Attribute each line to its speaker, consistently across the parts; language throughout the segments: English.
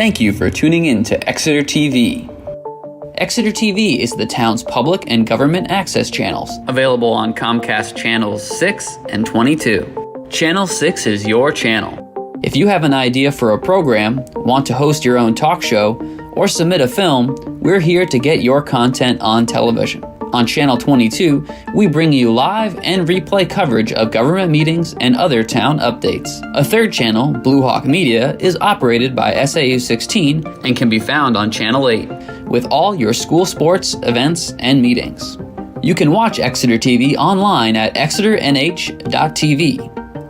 Speaker 1: Thank you for tuning in to Exeter TV. Exeter TV is the town's public and government access channels, available on Comcast Channels 6 and 22. Channel 6 is your channel. If you have an idea for a program, want to host your own talk show, or submit a film, we're here to get your content on television. On Channel 22, we bring you live and replay coverage of government meetings and other town updates. A third channel, Blue Hawk Media, is operated by SAU 16 and can be found on Channel 8, with all your school sports, events, and meetings. You can watch Exeter TV online at exeternh.tv,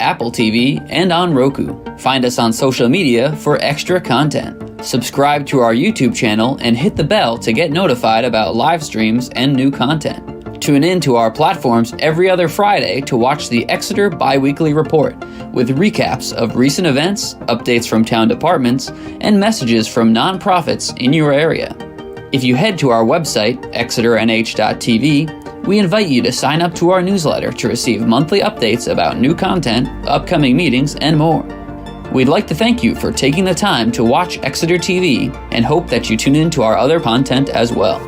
Speaker 1: Apple TV, and on Roku. Find us on social media for extra content. Subscribe to our YouTube channel and hit the bell to get notified about live streams and new content. Tune in to our platforms every other Friday to watch the Exeter Biweekly Report, with recaps of recent events, updates from town departments, and messages from nonprofits in your area. If you head to our website, exeternh.tv, we invite you to sign up to our newsletter to receive monthly updates about new content, upcoming meetings, and more. We'd like to thank you for taking the time to watch Exeter TV and hope that you tune in to our other content as well.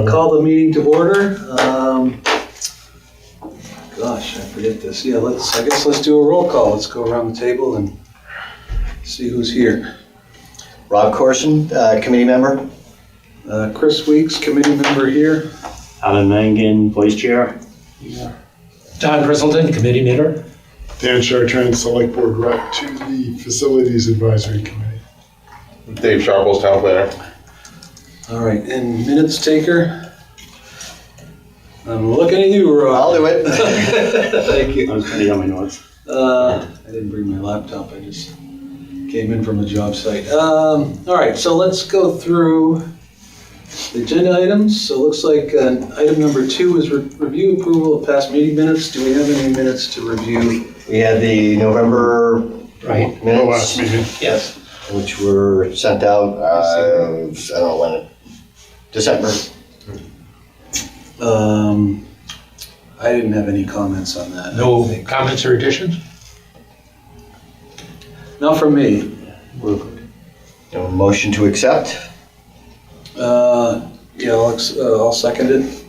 Speaker 2: Call the meeting to order. Gosh, I forget this. Yeah, I guess let's do a roll call. Let's go around the table and see who's here.
Speaker 3: Rob Corson, committee member.
Speaker 2: Chris Weeks, committee member here.
Speaker 4: Alan Mangan, vice chair.
Speaker 5: Don Bristleton, committee member.
Speaker 6: Dan Chartrand, select board rep to the Facilities Advisory Committee.
Speaker 7: Dave Sharples, town planner.
Speaker 2: All right, and minutes taker. I'm looking at you, Rob.
Speaker 3: I'll do it.
Speaker 2: Thank you.
Speaker 4: I was trying to get my notes.
Speaker 2: I didn't bring my laptop. I just came in from a job site. All right, so let's go through the agenda items. So it looks like item number 2 is review approval of past meeting minutes. Do we have any minutes to review?
Speaker 3: We had the November
Speaker 5: Right.
Speaker 3: minutes,
Speaker 6: Last meeting.
Speaker 5: Yes.
Speaker 3: which were sent out, I don't know when, December.
Speaker 2: I didn't have any comments on that.
Speaker 5: No comments or additions?
Speaker 2: Not from me.
Speaker 3: A motion to accept.
Speaker 2: Yeah, I'll second it.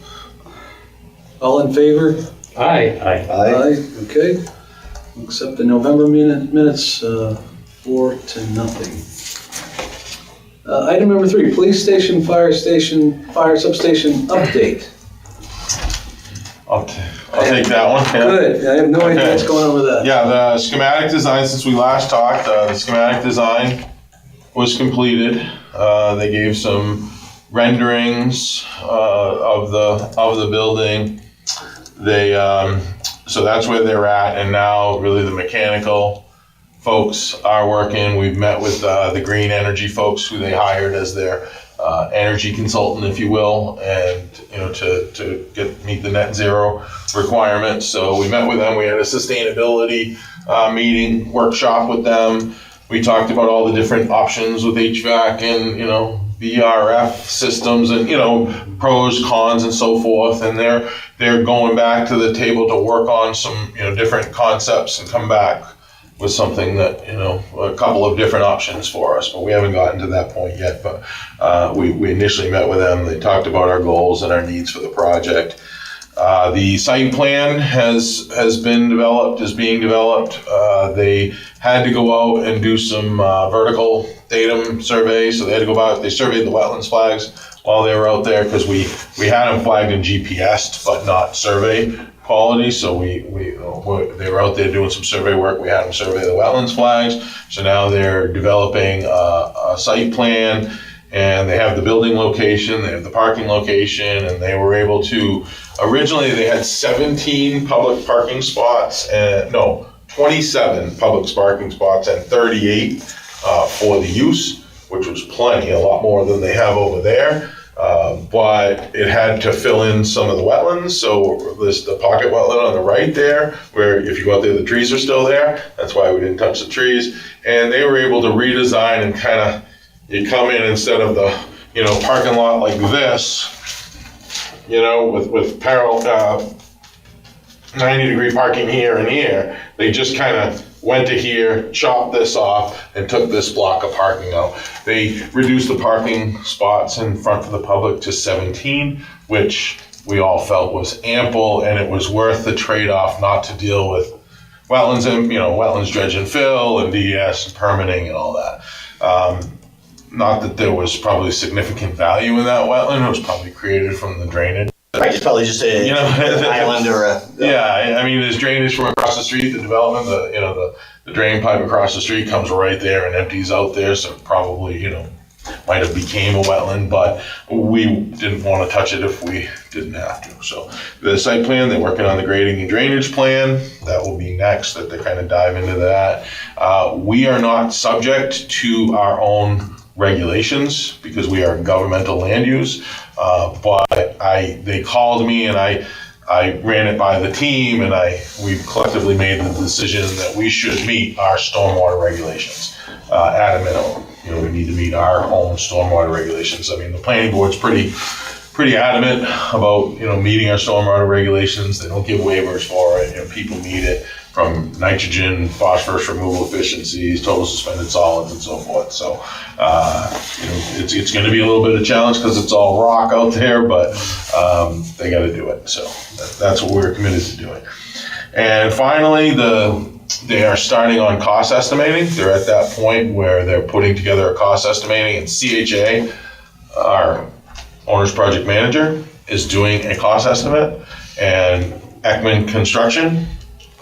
Speaker 2: All in favor?
Speaker 5: Aye.
Speaker 3: Aye.
Speaker 2: Okay. Accept the November minutes, 4-0. Item number 3, police station, fire substation update.
Speaker 7: I'll take that one. Yeah.
Speaker 2: Good. I have no idea
Speaker 7: Okay.
Speaker 2: what's going on with that.
Speaker 7: Yeah, the schematic design, since we last talked, the schematic design was completed. They gave some renderings of the building. They so that's where they're at, and now really the mechanical folks are working. We've met with the green energy folks who they hired as their energy consultant, if you will, and to meet the net zero requirements. So we met with them. We had a sustainability meeting workshop with them. We talked about all the different options with HVAC and VRF systems and pros, cons, and so forth. And they're going back to the table to work on some different concepts and come back with something that a couple of different options for us. But we haven't gotten to that point yet. But we initially met with them. They talked about our goals and our needs for the project. The site plan has been developed, is being developed. They had to go out and do some vertical datum surveys, so they had to go out. They surveyed the wetlands flags while they were out there because we had them flagged and GPSed, but not survey quality. So they were out there doing some survey work. We had them survey the wetlands flags. So now they're developing a site plan. And they have the building location, they have the parking location, and they were able to, originally they had 17 public parking spots, 27 public parking spots and 38 for the use, which was plenty, a lot more than they have over there. But it had to fill in some of the wetlands, so there's the pocket wetland on the right there, where if you go out there, the trees are still there. That's why we didn't touch the trees. And they were able to redesign and kind of, you come in instead of the, parking lot like this, with parallel 90-degree parking here and here. They just kind of went to here, chopped this off, and took this block of parking out. They reduced the parking spots in front for the public to 17, which we all felt was ample, and it was worth the trade-off not to deal with wetlands and, wetlands dredge and fill and DES and permitting and all that. Not that there was probably significant value in that wetland. It was probably created from the drainage.
Speaker 3: Right, it's probably just an island or a...
Speaker 7: Yeah, I mean, there's drainage from across the street. The development, the drain pipe across the street comes right there and empties out there. So probably, might have became a wetland, but we didn't want to touch it if we didn't have to. So the site plan, they're working on the grading and drainage plan. That will be next, that they kind of dive into that. We are not subject to our own regulations because we are governmental land use, but they called me and I ran it by the team, and we collectively made the decision that we should meet our stormwater regulations at a minimum. We need to meet our own stormwater regulations. I mean, the planning board's pretty adamant about meeting our stormwater regulations. They don't give waivers for it. People meet it. from nitrogen, phosphorus removal efficiencies, total suspended solids, and so forth. So, it's going to be a little bit of a challenge because it's all rock out there, but they got to do it. So that's what we're committed to doing. And finally, they are starting on cost estimating. They're at that point where they're putting together a cost estimating, and CHA, our owner's project manager, is doing a cost estimate, and Ekman Construction,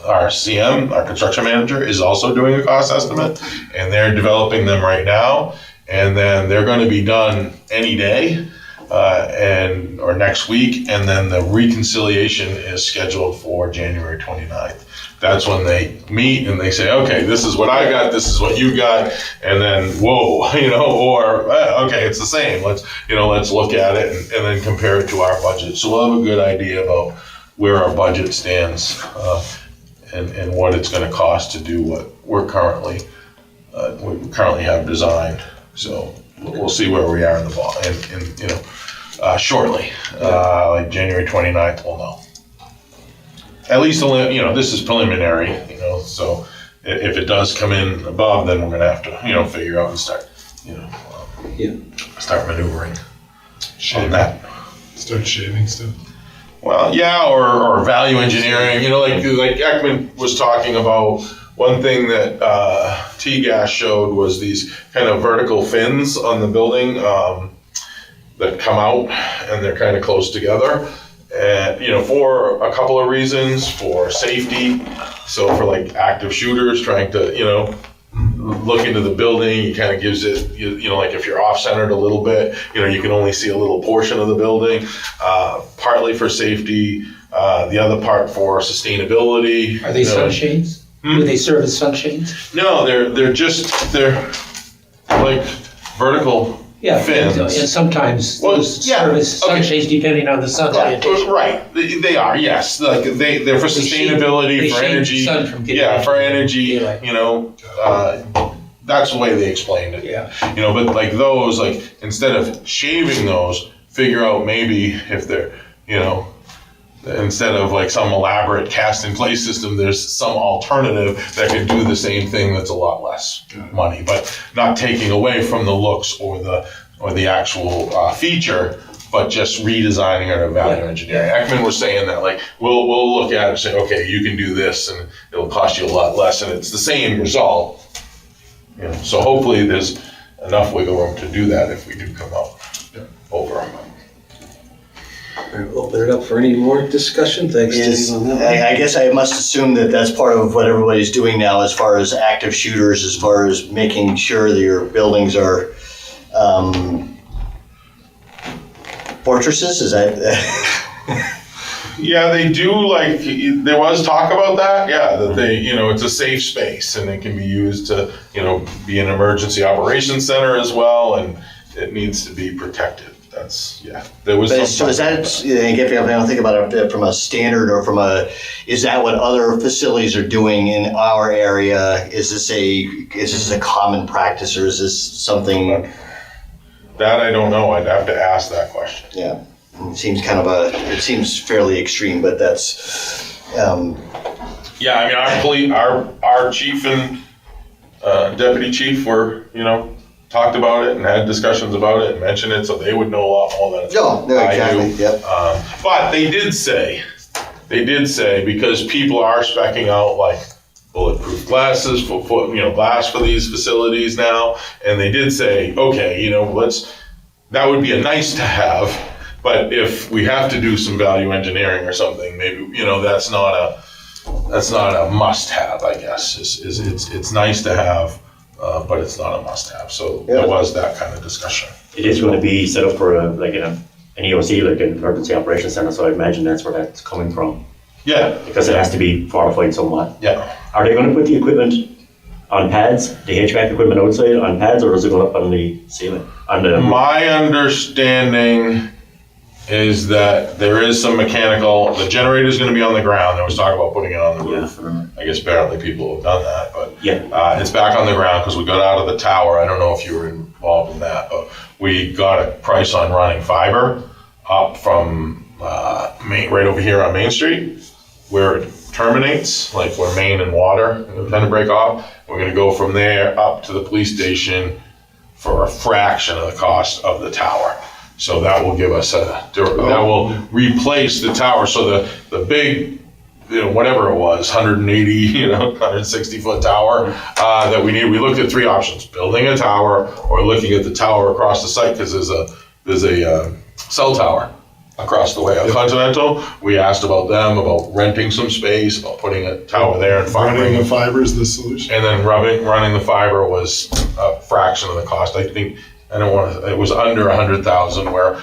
Speaker 7: our CM, our construction manager, is also doing a cost estimate, and they're developing them right now, and then they're going to be done any day, or next week, and then the reconciliation is scheduled for January 29th. That's when they meet and they say, okay, this is what I got, this is what you got, and then whoa, or okay, it's the same. Let's look at it and then compare it to our budget. So we'll have a good idea about where our budget stands and what it's going to cost to do what we currently have designed. So we'll see where we are in the fall, and shortly, like January 29th, we'll know. At least, this is preliminary, so if it does come in above, then we're going to have to, figure out and start, start maneuvering on that.
Speaker 6: Start shaving stuff.
Speaker 7: Well, yeah, or value engineering, like Ekman was talking about. One thing that T-Gas showed was these kind of vertical fins on the building that come out, and they're kind of close together. And, for a couple of reasons, for safety. So for like active shooters trying to, look into the building, it kind of gives it, like if you're off-centered a little bit, you can only see a little portion of the building, partly for safety, the other part for sustainability.
Speaker 5: Are they sunshades? Do they serve as sunshades?
Speaker 7: No, they're like vertical fins.
Speaker 5: And sometimes those
Speaker 7: yeah,
Speaker 5: serve as sunshades depending on the sun orientation.
Speaker 7: Right, they are, yes. Like they're for sustainability, for energy.
Speaker 5: The sun from getting
Speaker 7: for energy.
Speaker 5: daylight.
Speaker 7: That's the way they explained it.
Speaker 5: Yeah.
Speaker 7: But like those, instead of shaving those, figure out maybe if they're, instead of like some elaborate cast-in-place system, there's some alternative that could do the same thing that's a lot less money, but not taking away from the looks or the actual feature, but just redesigning it or value engineering. Ekman was saying that we'll look at it and say, okay, you can do this and it'll cost you a lot less, and it's the same result. So hopefully there's enough wiggle room to do that if we do come out over.
Speaker 2: All right, we'll open it up for any more discussion. Thanks, Steve, on that.
Speaker 3: I guess I must assume that that's part of what everybody's doing now as far as active shooters, as far as making sure that your buildings are fortresses. Is that?
Speaker 7: Yeah, they do. There was talk about that. Yeah, that they, it's a safe space and it can be used to, be an emergency operations center as well, and it needs to be protected. That's, there was.
Speaker 3: So is that? If I don't think about it from a standard or is that what other facilities are doing in our area? Is this a common practice, or is this something?
Speaker 7: That I don't know. I'd have to ask that question.
Speaker 3: Yeah. It seems it seems fairly extreme, but that's.
Speaker 7: Our chief and deputy chief were, talked about it and had discussions about it and mentioned it, so they would know a lot more than
Speaker 3: exactly.
Speaker 7: I do.
Speaker 3: Yep.
Speaker 7: But they did say, because people are speccing out bulletproof glasses for glass for these facilities now, and they did say, okay, that would be a nice to have. But if we have to do some value engineering or something, maybe that's not a must-have. I guess it's nice to have, but it's not a must-have. So there was that kind of discussion.
Speaker 4: It is going to be set up for an EOC, like an emergency operations center. So I imagine that's where that's coming from.
Speaker 7: Yeah,
Speaker 4: because it has to be fortified somewhat.
Speaker 7: Yeah.
Speaker 4: Are they going to put the equipment on pads, the HVAC equipment outside on pads, or is it going up on the ceiling?
Speaker 7: My understanding is that there is some mechanical, the generator is going to be on the ground. There was talk about putting it on the roof. I guess apparently people have done that, but it's back on the ground because we got out of the tower. I don't know if you were involved in that, but we got a price on running fiber up from right over here on Main Street where it terminates, like where main and water kind of break off. We're going to go from there up to the police station for a fraction of the cost of the tower. So that will give us that will replace the tower. So the big, whatever it was, 180, 160 foot tower that we need. We looked at three options: building a tower or looking at the tower across the site, because there's a cell tower across the way on Continental. We asked about them, about renting some space, about putting a tower there and
Speaker 6: Running the
Speaker 7: fibering.
Speaker 6: fiber is the solution.
Speaker 7: And then running the fiber was a fraction of the cost. I think, it was under 100,000, where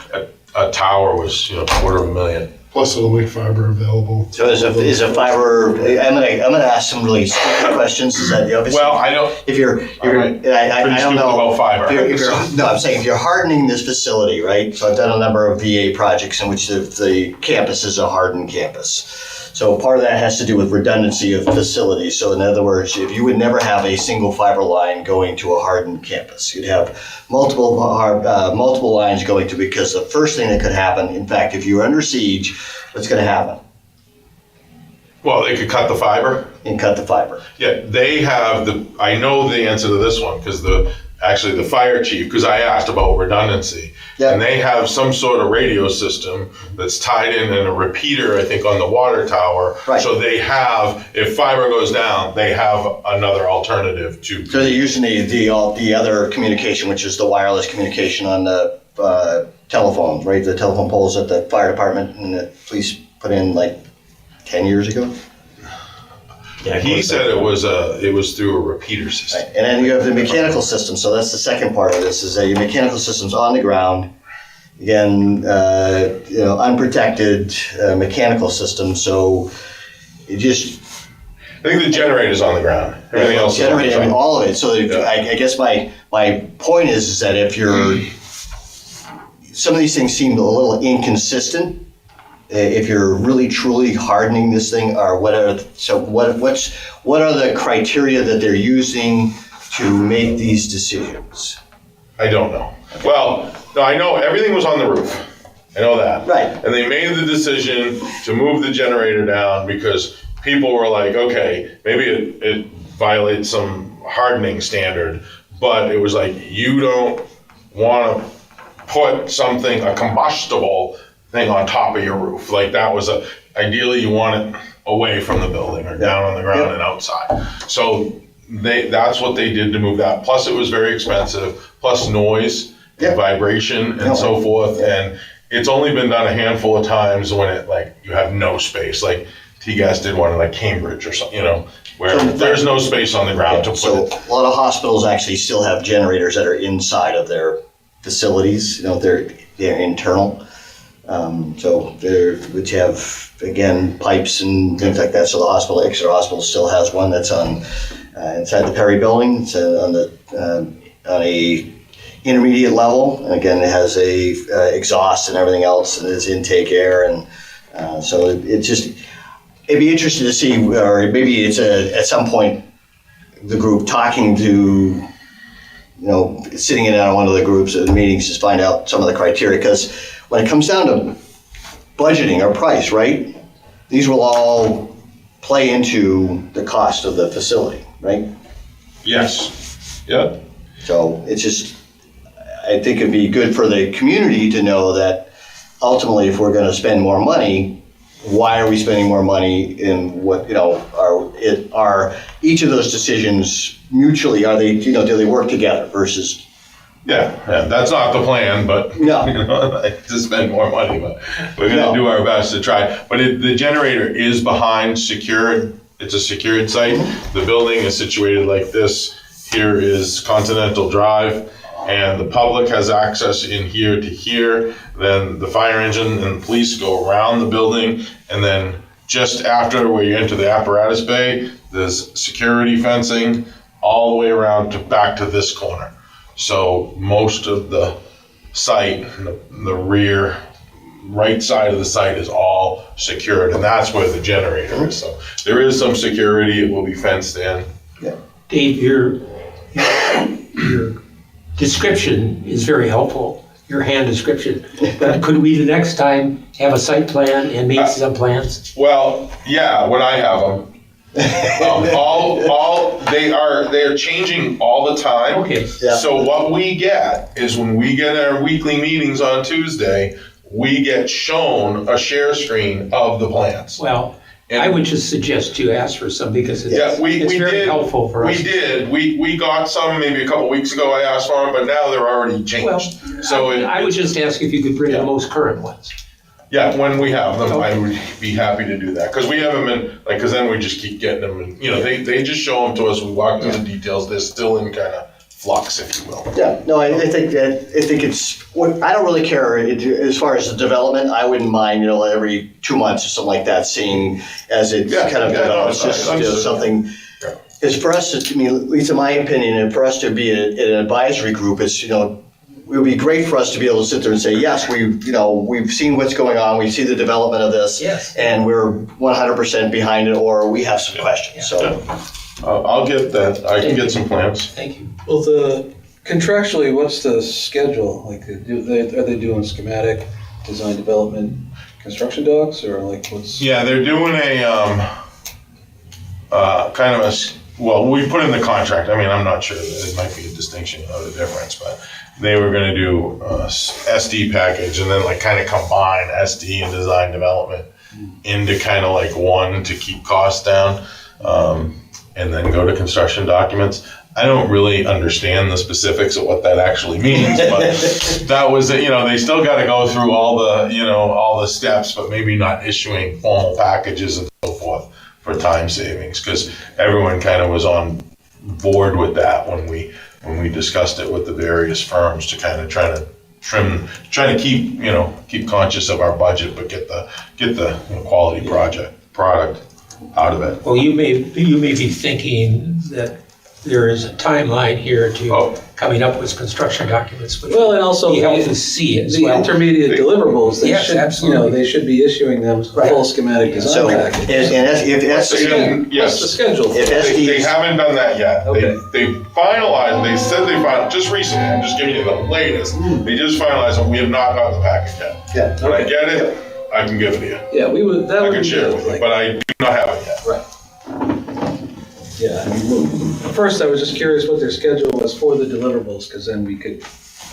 Speaker 7: a tower was, $250,000.
Speaker 6: Plus it'll make fiber available.
Speaker 3: So is a fiber, I'm gonna ask some really stupid questions, is that obviously?
Speaker 7: Well, I don't,
Speaker 3: If you're,
Speaker 7: I'm
Speaker 3: I
Speaker 7: pretty
Speaker 3: don't
Speaker 7: stupid
Speaker 3: know.
Speaker 7: about fiber.
Speaker 3: No, I'm saying if you're hardening this facility, right? So I've done a number of VA projects in which the campus is a hardened campus. So part of that has to do with redundancy of facilities. So in other words, if you would never have a single fiber line going to a hardened campus, you'd have multiple lines going to, because the first thing that could happen, in fact, if you were under siege, what's going to happen?
Speaker 7: Well, they could cut the fiber.
Speaker 3: And cut the fiber.
Speaker 7: Yeah, they have I know the answer to this one, because the fire chief, because I asked about redundancy.
Speaker 3: Yeah.
Speaker 7: And they have some sort of radio system that's tied in and a repeater, I think, on the water tower.
Speaker 3: Right.
Speaker 7: So they have, if fiber goes down, they have another alternative to.
Speaker 3: So they're using the other communication, which is the wireless communication on the telephones, right? The telephone poles that the fire department and the police put in like 10 years ago.
Speaker 4: Yeah,
Speaker 7: He said it was through a repeater system.
Speaker 3: Right. And then you have the mechanical system. So that's the second part of this, is that your mechanical system's on the ground. Again, unprotected mechanical system. So it just
Speaker 7: I think the generator's on the ground. Everything else is on the
Speaker 3: generating
Speaker 7: ground.
Speaker 3: all of it. So if,
Speaker 7: Yeah.
Speaker 3: I guess my point is that if you're, some of these things seem a little inconsistent. If you're really truly hardening this thing, or what are the criteria that they're using to make these decisions?
Speaker 7: I don't know. Well, no, I know everything was on the roof. I know that.
Speaker 3: Right.
Speaker 7: And they made the decision to move the generator down because people were like, okay, maybe it violates some hardening standard, but it was like, you don't want to put something, a combustible thing on top of your roof. Like that was ideally you want it away from the building or down on the ground and outside. So that's what they did to move that. Plus it was very expensive, plus noise and vibration and so forth. And it's only been done a handful of times when you have no space. Like T-Gas did one in like Cambridge or something, where there's no space on the ground to put
Speaker 3: So
Speaker 7: it.
Speaker 3: a lot of hospitals actually still have generators that are inside of their facilities. They're internal. Which have, again, pipes and things like that. So the Exeter Hospital still has one that's on inside the Perry building. It's on a intermediate level, and again, it has a exhaust and everything else, and it's intake air, and so it'd be interesting to see, or maybe it's at some point the group talking to, sitting in on one of the groups at the meetings, just find out some of the criteria, because when it comes down to budgeting or price, right, these will all play into the cost of the facility, right?
Speaker 7: Yes. Yeah.
Speaker 3: So it's just, I think it'd be good for the community to know that ultimately, if we're going to spend more money, why are we spending more money, in what, are each of those decisions mutually, are they, do they work together versus?
Speaker 7: Yeah, that's not the plan, but
Speaker 3: No.
Speaker 7: To spend more money, but we're going to do our best to try. But the generator is behind secured. It's a secured site. The building is situated like this. Here is Continental Drive, and the public has access in here to here. Then the fire engine and the police go around the building, and then just after where you enter the apparatus bay, there's security fencing all the way around back to this corner. So most of the site, the rear right side of the site is all secured, and that's where the generator is. So there is some security. It will be fenced in.
Speaker 5: Dave, your description is very helpful. your hand description. But could we the next time have a site plan and make some plans?
Speaker 7: Well, yeah, when I have them. They're changing all the time.
Speaker 5: Okay.
Speaker 3: Yeah.
Speaker 7: So what we get is when we get our weekly meetings on Tuesday, we get shown a share screen of the plans.
Speaker 5: Well, I would just suggest you ask for some because it's
Speaker 7: we
Speaker 5: very
Speaker 7: did.
Speaker 5: helpful for us.
Speaker 7: We did. We got some maybe a couple weeks ago. I asked for them, but now they're already changed.
Speaker 5: Well,
Speaker 7: So
Speaker 5: I would just ask if you could bring
Speaker 7: Yeah.
Speaker 5: the most current ones.
Speaker 7: yeah, when we have them, I
Speaker 5: Okay.
Speaker 7: would be happy to do that because we have them in because then we just keep getting them, and they just show them to us. We walk through the details. They're still in kind of flux, if you will.
Speaker 3: Yeah, no, I think it's. I don't really care as far as the development. I wouldn't mind, every 2 months or something like that, seeing as it kind of develops,
Speaker 7: no,
Speaker 3: just
Speaker 7: understood.
Speaker 3: something.
Speaker 7: Yeah.
Speaker 3: Because for us, at least in my opinion, and for us to be an advisory group, it's it would be great for us to be able to sit there and say, yes, we've seen what's going on, we see the development of this,
Speaker 5: Yes.
Speaker 3: and we're 100% behind it, or we have some questions. So.
Speaker 7: I'll get that. I can get some plans.
Speaker 5: Thank you.
Speaker 2: Well, contractually, what's the schedule? Like, are they doing schematic, design development, construction docs, or like what's?
Speaker 7: Yeah, they're doing a kind of well, we put in the contract. I mean, I'm not sure. There might be a distinction of the difference, but they were going to do SD package and then like kind of combine SD and design development into kind of like one to keep costs down, and then go to construction documents. I don't really understand the specifics of what that actually means, but that was it. They still got to go through all the steps, but maybe not issuing formal packages and so forth for time savings, because everyone kind of was on board with that when we discussed it with the various firms to kind of try to keep conscious of our budget, but get the quality product out of it.
Speaker 5: Well, you may be thinking that there is a timeline here to coming up with construction documents, but
Speaker 2: Well, and also
Speaker 5: you have to see it as
Speaker 2: the
Speaker 5: well.
Speaker 2: intermediate deliverables. They
Speaker 5: Yes,
Speaker 2: should,
Speaker 5: absolutely.
Speaker 2: they should be issuing them full schematic design
Speaker 3: So, and
Speaker 2: package.
Speaker 3: if
Speaker 2: What's the schedule?
Speaker 7: Yes.
Speaker 2: What's the schedule?
Speaker 3: If
Speaker 7: They
Speaker 3: SD's
Speaker 7: haven't done that yet.
Speaker 2: Okay.
Speaker 7: They finalized. They said they finalized just recently. I'm just giving you the latest. They just finalized it. We have not got the package yet.
Speaker 3: Yeah.
Speaker 7: When I get it, I can give it to you.
Speaker 2: Yeah, we would. That
Speaker 7: I
Speaker 2: would
Speaker 7: can
Speaker 2: be
Speaker 7: share it
Speaker 2: good,
Speaker 7: with you,
Speaker 2: like-
Speaker 7: but I do not have it yet.
Speaker 2: Right. Yeah, I mean, at first I was just curious what their schedule was for the deliverables, because then we could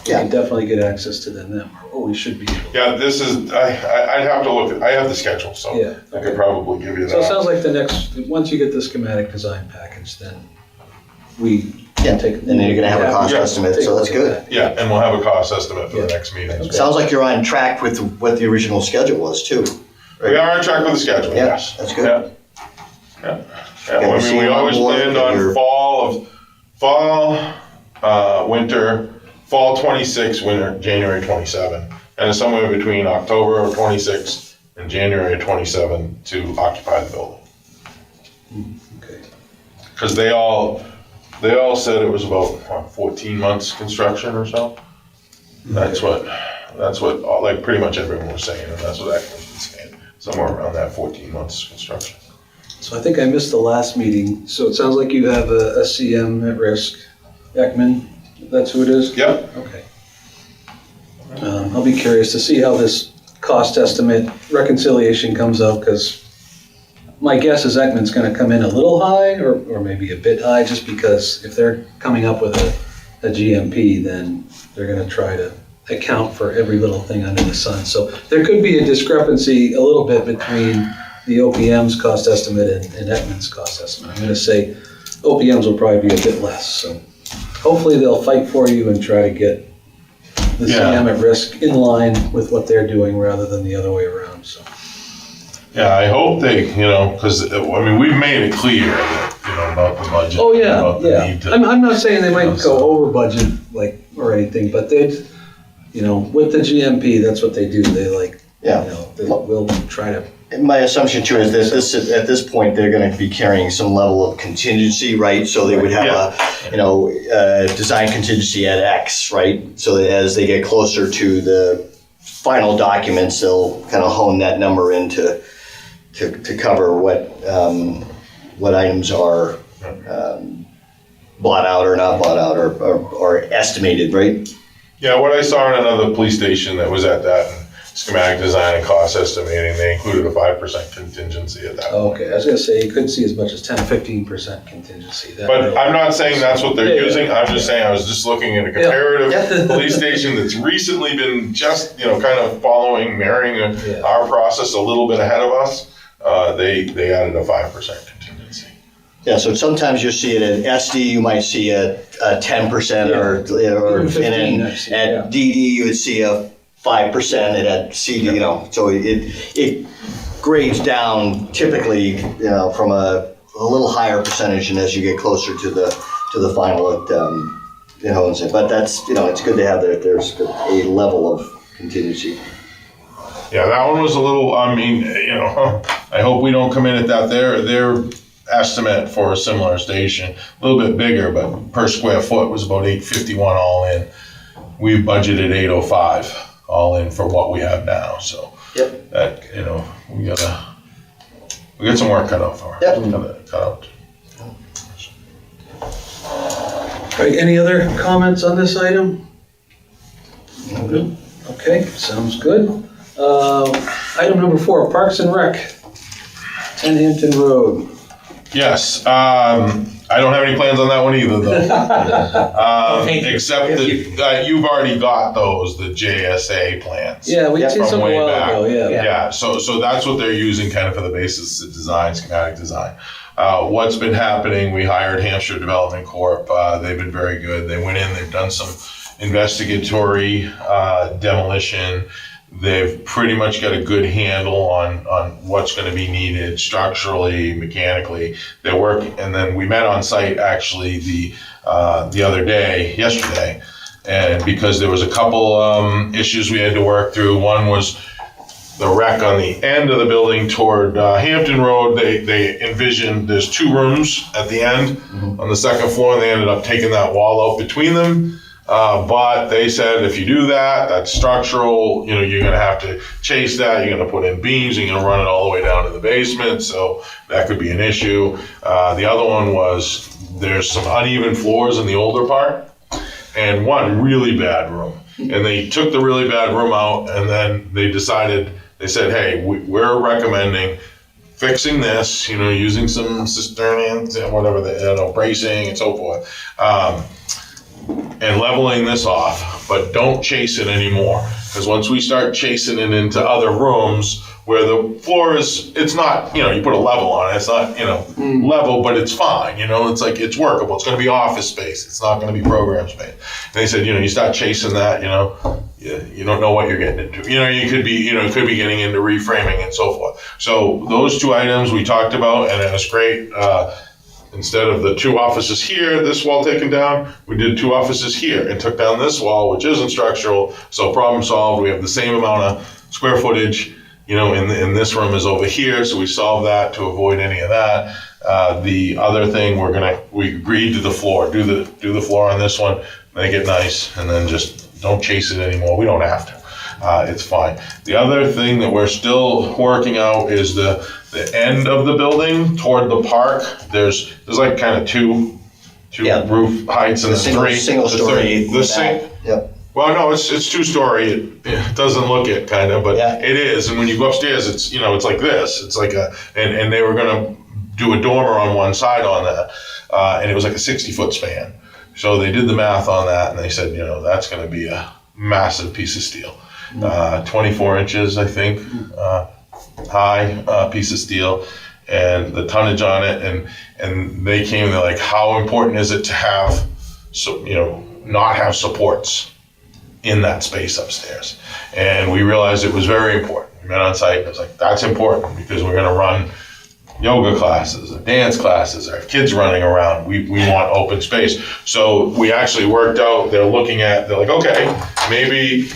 Speaker 2: definitely get access to them, or we should be able to.
Speaker 7: Yeah, this is. I'd have to look. I have the schedule, so
Speaker 2: Yeah.
Speaker 7: I could probably give you that.
Speaker 2: So it sounds like once you get the schematic design package, then we can take.
Speaker 3: and then you're gonna have a cost
Speaker 7: Yeah.
Speaker 3: estimate,
Speaker 2: take a
Speaker 3: so that's
Speaker 2: look at
Speaker 3: good.
Speaker 2: that.
Speaker 7: Yeah, and we'll have a cost estimate for the
Speaker 2: Yeah.
Speaker 7: next meeting.
Speaker 3: Sounds like you're on track with what the original schedule was too.
Speaker 7: We are on track with the schedule.
Speaker 3: Yeah,
Speaker 7: Yes,
Speaker 3: that's good.
Speaker 7: Yeah. Yeah.
Speaker 3: Yeah,
Speaker 7: I
Speaker 3: we're
Speaker 7: mean,
Speaker 3: seeing
Speaker 7: we
Speaker 3: on
Speaker 7: always
Speaker 3: board
Speaker 7: planned
Speaker 3: that
Speaker 7: on
Speaker 3: you're-
Speaker 7: winter, fall 26, winter, January 27. And it's somewhere between October of 26 and January 27 to occupy the building.
Speaker 2: Okay.
Speaker 7: Because they all said it was about 14 months construction or so. That's what like pretty much everyone was saying, and that's what Ekman was saying. Somewhere around that 14 months construction.
Speaker 2: So I think I missed the last meeting, so it sounds like you have a CM at risk. Ekman, that's who it is?
Speaker 7: Yep.
Speaker 2: Okay. I'll be curious to see how this cost estimate reconciliation comes out, because my guess is Ekman's gonna come in a little high, or maybe a bit high, just because if they're coming up with a GMP, then they're gonna try to account for every little thing under the sun. So there could be a discrepancy a little bit between the OPM's cost estimate and Ekman's cost estimate. I'm gonna say OPM's will probably be a bit less, so hopefully they'll fight for you and try to get the
Speaker 7: Yeah.
Speaker 2: CM at risk in line with what they're doing rather than the other way around, so.
Speaker 7: Yeah, I hope they, because we've made it clear that, about the budget.
Speaker 2: Oh, yeah,
Speaker 7: about the
Speaker 2: yeah.
Speaker 7: need to-
Speaker 2: I'm not saying they might
Speaker 7: so-
Speaker 2: go over budget, or anything, but they'd, with the GMP, that's what they do. They we'll try to.
Speaker 3: My assumption too is that at this point, they're gonna be carrying some level of contingency, right? So they would have design contingency at X, right? So that as they get closer to the final documents, they'll kind of hone that number in to cover what items are bought out or not bought out or estimated, right?
Speaker 7: Yeah, what I saw in another police station that was at that schematic design and cost estimating, they included a 5% contingency at that point.
Speaker 2: Okay, I was gonna say, you could see as much as 10-15% contingency. That
Speaker 7: But
Speaker 2: really-
Speaker 7: I'm not saying that's what they're
Speaker 2: Yeah, yeah.
Speaker 7: using, I'm just saying I was just looking at a comparative
Speaker 2: Yeah.
Speaker 7: police station that's recently been just, kind of marrying
Speaker 2: Yeah.
Speaker 7: our process a little bit ahead of us. They added a 5% contingency.
Speaker 3: Yeah, so sometimes you'll see it at SD, you might see a 10% or
Speaker 2: Even 15,
Speaker 3: and
Speaker 2: I've
Speaker 3: then
Speaker 2: seen,
Speaker 3: at
Speaker 2: yeah.
Speaker 3: DD you would see a 5% and at CD, so it grades down typically, from a little higher percentage and as you get closer to the final, but that's, it's good to have there's a level of contingency.
Speaker 7: Yeah, that one was a little, I hope we don't come in at that. Their estimate for a similar station, a little bit bigger, but per square foot was about $851 all in. We budgeted $805 all in for what we have now, so.
Speaker 3: Yep.
Speaker 7: That, we got some work cut out for us.
Speaker 3: Yep.
Speaker 7: Cut out.
Speaker 2: All right, any other comments on this item? Good. Okay, sounds good. Item number 4, Parks and Rec, 10 Hampton Road.
Speaker 7: Yes, I don't have any plans on that one either, though.
Speaker 5: Thank you.
Speaker 7: Except that you've already got those, the JSA plans.
Speaker 2: Yeah, we
Speaker 3: Yeah,
Speaker 2: did
Speaker 7: from
Speaker 2: some a
Speaker 7: way
Speaker 2: while
Speaker 7: back.
Speaker 2: ago, yeah.
Speaker 7: Yeah, so that's what they're using kind of for the basis of design, schematic design. What's been happening, we hired Hampshire Development Corp. They've been very good. They went in, they've done some investigatory demolition. They've pretty much got a good handle on what's going to be needed structurally, mechanically. They work, and then we met on site actually the other day, yesterday, and because there was a couple issues we had to work through. One was the wreck on the end of the building toward Hampton Road. They envisioned there's 2 rooms at the end on the second floor, and they ended up taking that wall out between them. But they said if you do that, that's structural, you're going to have to chase that, you're going to put in beams, you're going to run it all the way down to the basement, so that could be an issue. The other one was there's some uneven floors in the older part, and one really bad room. And they took the really bad room out, and then they said, hey, we're recommending fixing this, using some cisterns and whatever, bracing and so forth. And leveling this off, but don't chase it anymore. Because once we start chasing it into other rooms where the floor it's not, you put a level on it, it's not, level, but it's fine, it's like, it's workable. It's going to be office space. It's not going to be program space. And they said, you start chasing that, you don't know what you're getting into. You could be, getting into reframing and so forth. So those 2 items we talked about, and it was great. Instead of the 2 offices here, this wall taken down, we did 2 offices here and took down this wall, which isn't structural. So problem solved. We have the same amount of square footage, in this room is over here. So we solved that to avoid any of that. The other thing we agreed to the floor, do the floor on this one, make it nice, and then just don't chase it anymore. We don't have to. It's fine. The other thing that we're still working out is the end of the building toward the park. There's like kind of two roof heights and
Speaker 3: The single story. Yep.
Speaker 7: Well, no, it's 2-story. It doesn't look it kind of, but
Speaker 3: Yeah.
Speaker 7: it is. And when you go upstairs, it's it's like this. It's like and they were gonna do a dormer on one side on that, and it was like a 60-foot span. So they did the math on that, and they said, that's going to be a massive piece of steel. 24 inches, I think, high piece of steel, and the tonnage on it. And they came, they're like, how important is it to have, not have supports in that space upstairs? And we realized it was very important. We met on site, and I was like, that's important because we're going to run yoga classes, or dance classes, or kids running around. We want open space. So we actually worked out, they're like, okay, maybe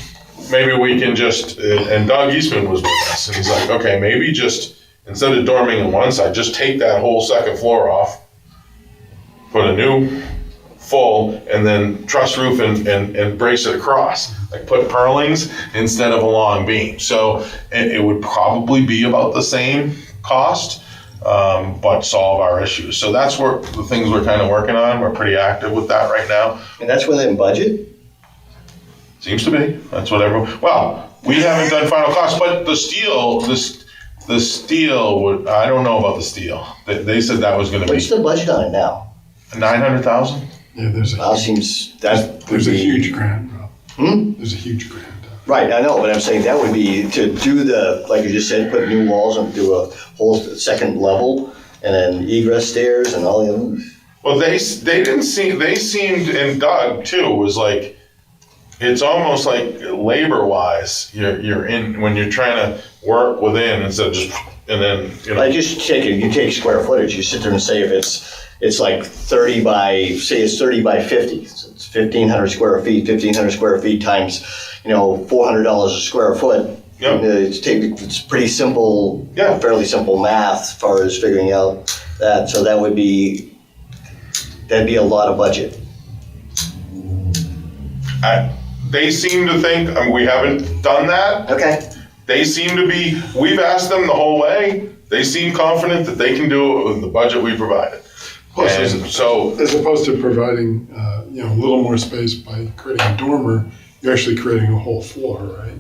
Speaker 7: we can just, and Doug Eastman was with us, and he's like, okay, maybe just, instead of dorming on one side, just take that whole second floor off, put a new full, and then truss roof and brace it across. Like put purlings instead of a long beam. So it would probably be about the same cost, but solve our issues. So that's where the things we're kind of working on. We're pretty active with that right now.
Speaker 3: And that's within budget?
Speaker 7: Seems to be. That's what everyone, well, we haven't done final costs, but the steel, the steel would, I don't know about the steel. They said that was gonna be
Speaker 3: What's the budget on it now?
Speaker 7: 900,000?
Speaker 6: Yeah, there's a,
Speaker 3: Well, seems, that would
Speaker 6: there's a
Speaker 3: be.
Speaker 6: huge grant, Rob. There's a huge grant.
Speaker 3: Right, I know, but I'm saying that would be to do the, like you just said, put new walls and do a whole second level and then egress stairs and all the other.
Speaker 7: Well, they didn't seem, they seemed, and Doug too, was like, it's almost like labor-wise, you're in, when you're trying to work within instead of just, and then, you know.
Speaker 3: I just take it, you take square footage, you sit there and say if it's like 30 by, say it's 30 by 50, so it's 1,500 square feet, 1,500 square feet times, $400 a square foot.
Speaker 7: Yep.
Speaker 3: It's pretty simple,
Speaker 7: Yeah.
Speaker 3: fairly simple math as far as figuring out that, so that'd be a lot of budget.
Speaker 7: They seem to think, we haven't done that.
Speaker 3: Okay.
Speaker 7: They seem to be, we've asked them the whole way. They seem confident that they can do it with the budget we provided.
Speaker 6: Plus,
Speaker 7: And so,
Speaker 6: as opposed to providing, a little more space by creating a dormer, you're actually creating a whole floor, right?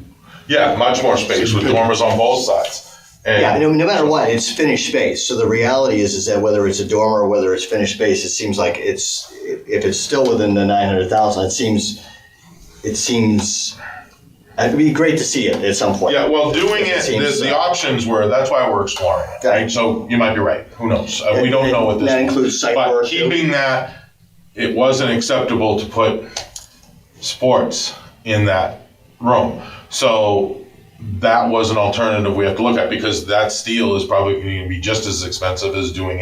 Speaker 7: yeah, much more space with dormers on both sides. And
Speaker 3: Yeah, no matter what, it's finished space. So the reality is that whether it's a dormer or whether it's finished space, it seems like if it's still within the 900,000, it seems, it'd be great to see it at some point.
Speaker 7: Yeah, well, doing it,
Speaker 3: seems,
Speaker 7: the options were, that's why we're exploring it, right? So you might be right, who knows? We don't know what this.
Speaker 3: That includes site
Speaker 7: But
Speaker 3: work.
Speaker 7: keeping that, it wasn't acceptable to put sports in that room. So that was an alternative we have to look at, because that steel is probably going to be just as expensive as doing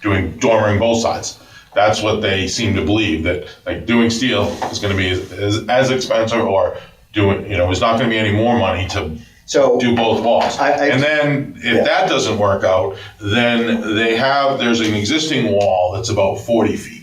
Speaker 7: dormering both sides. That's what they seem to believe, that like doing steel is going to be as expensive, or it's not going to be any more money to do both walls. And then if that doesn't work out, then there's an existing wall that's about 40 feet.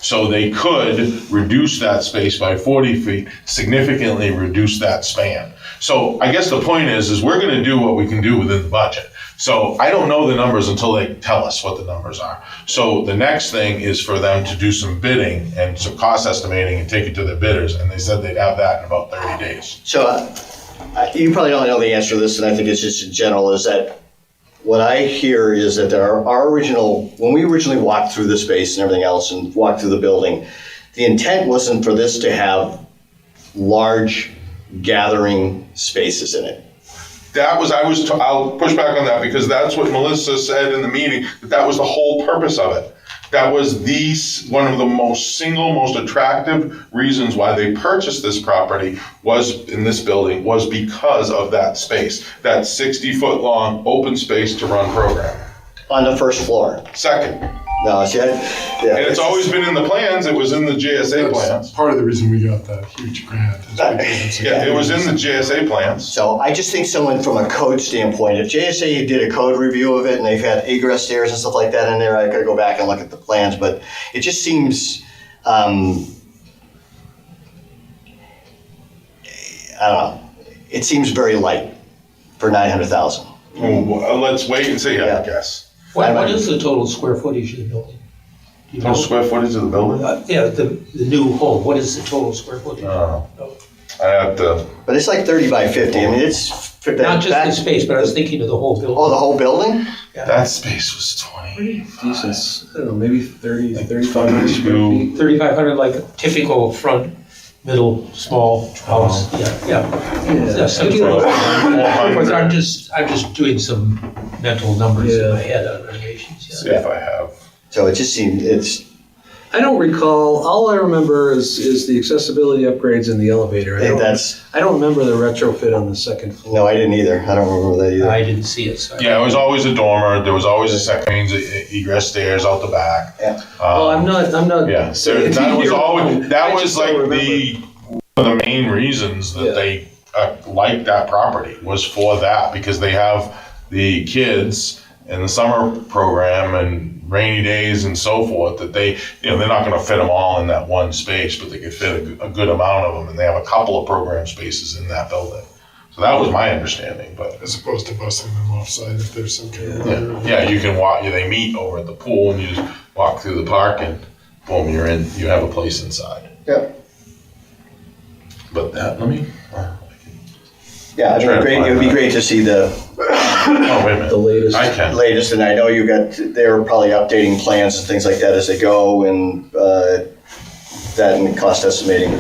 Speaker 7: So they could reduce that space by 40 feet, significantly reduce that span. So I guess the point is we're going to do what we can do within the budget. So I don't know the numbers until they tell us what the numbers are. So the next thing is for them to do some bidding and some cost estimating and take it to their bidders. And they said they'd have that in about 30 days.
Speaker 3: So you probably don't know the answer to this, and I think it's just in general, is that what I hear is that when we originally walked through the space and everything else and walked through the building, the intent wasn't for this to have large gathering spaces in it.
Speaker 7: I'll push back on that, because that's what Melissa said in the meeting, that was the whole purpose of it. That was one of the most attractive reasons why they purchased this property in this building was because of that space, that 60-foot long open space to run program.
Speaker 3: On the first floor.
Speaker 7: Second.
Speaker 3: No, see,
Speaker 7: And it's always been in the plans, it was in the JSA plans.
Speaker 6: That's part of the reason we got that huge grant. Is because it's a
Speaker 7: Yeah, it was in the JSA plans.
Speaker 3: So I just think someone from a code standpoint, if JSA did a code review of it and they've had egress stairs and stuff like that in there, I gotta go back and look at the plans, but it just seems, I don't know, it seems very light for 900,000.
Speaker 7: Well, let's wait and see, I guess.
Speaker 5: What is the total square footage of the building? Do you know?
Speaker 7: Total square footage of the building?
Speaker 5: Yeah, the new home, what is the total square footage?
Speaker 7: I have to.
Speaker 3: But it's like 30 by 50, I mean, it's.
Speaker 5: Not just the space, but I was thinking of the whole building.
Speaker 3: Oh, the whole building?
Speaker 7: That space was 20.
Speaker 2: Decent, I don't know, maybe 30, 3,500 square feet.
Speaker 5: 3,500, like a typical front, middle, small house, yeah. I'm just doing some mental numbers in my head on renovations,
Speaker 7: See if I have.
Speaker 3: So it just seems,
Speaker 2: I don't recall, all I remember is the accessibility upgrades in the elevator.
Speaker 3: I think
Speaker 2: I don't remember the retrofit on the second floor.
Speaker 3: no, I didn't either, I don't remember that either.
Speaker 5: I didn't see it, so.
Speaker 7: Yeah, it was always a dormer. There was always a second means egress stairs out the back.
Speaker 3: Yeah.
Speaker 2: Well, I'm not.
Speaker 7: Yeah, so that was always, that was like one of the main reasons that they liked that property was for that, because they have the kids in the summer program and rainy days and so forth, that they're not going to fit them all in that one space, but they could fit a good amount of them, and they have a couple of program spaces in that building. So that was my understanding, but.
Speaker 6: As opposed to busing them offsite if there's some kind of.
Speaker 7: Yeah, you can walk, they meet over at the pool and you just walk through the park and boom, you're in, you have a place inside.
Speaker 3: Yeah.
Speaker 7: But that, let me,
Speaker 3: Yeah, I mean, it would be great to see the
Speaker 7: oh, wait a minute.
Speaker 2: The latest.
Speaker 7: I can.
Speaker 3: latest, and I know they're probably updating plans and things like that as they go, and that and cost estimating.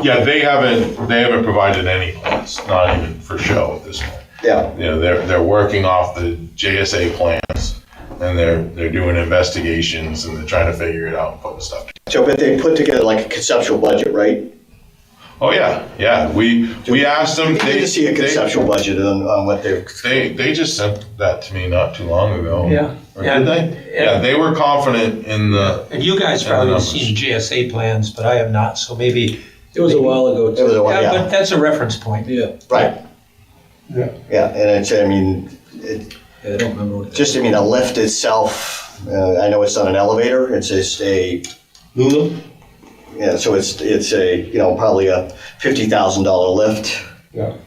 Speaker 7: Yeah, they haven't provided any plans, not even for show at this point.
Speaker 3: Yeah,
Speaker 7: You know, they're working off the JSA plans, and they're doing investigations, and they're trying to figure it out and putting stuff together.
Speaker 3: so but they put together like a conceptual budget, right?
Speaker 7: Oh, yeah, we asked them.
Speaker 3: Good to see a conceptual budget on what they're.
Speaker 7: They just sent that to me not too long ago.
Speaker 5: Yeah.
Speaker 7: Or did they? Yeah, they were confident in the,
Speaker 5: And you guys probably have seen GSA plans, but I have not, so maybe.
Speaker 2: It was a while ago,
Speaker 3: It was a
Speaker 2: too.
Speaker 3: while,
Speaker 5: Yeah,
Speaker 3: yeah.
Speaker 5: but that's a reference point.
Speaker 2: Yeah,
Speaker 3: Right. Yeah, and it's, I mean,
Speaker 2: I don't remember what.
Speaker 3: just, I mean, a lift itself, I know it's not an elevator, it's just a, yeah, so it's a, probably a $50,000 lift.
Speaker 5: Yeah.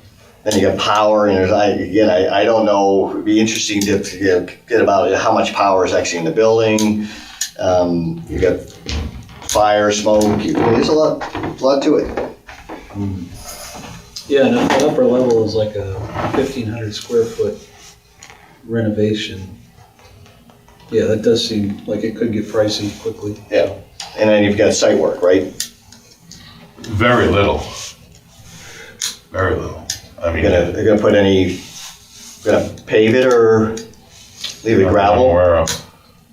Speaker 3: Then you got power, and I don't know, it'd be interesting to get about how much power is actually in the building. You got fire, smoke, there's a lot to it.
Speaker 2: Yeah, and the upper level is like a 1,500 square foot renovation. Yeah, that does seem like it could get pricey quickly.
Speaker 3: Yeah, and then you've got site work, right?
Speaker 7: very little. Very little. I mean.
Speaker 3: They're gonna put any, gonna pave it or leave it
Speaker 7: I'm
Speaker 3: gravel?
Speaker 7: aware of.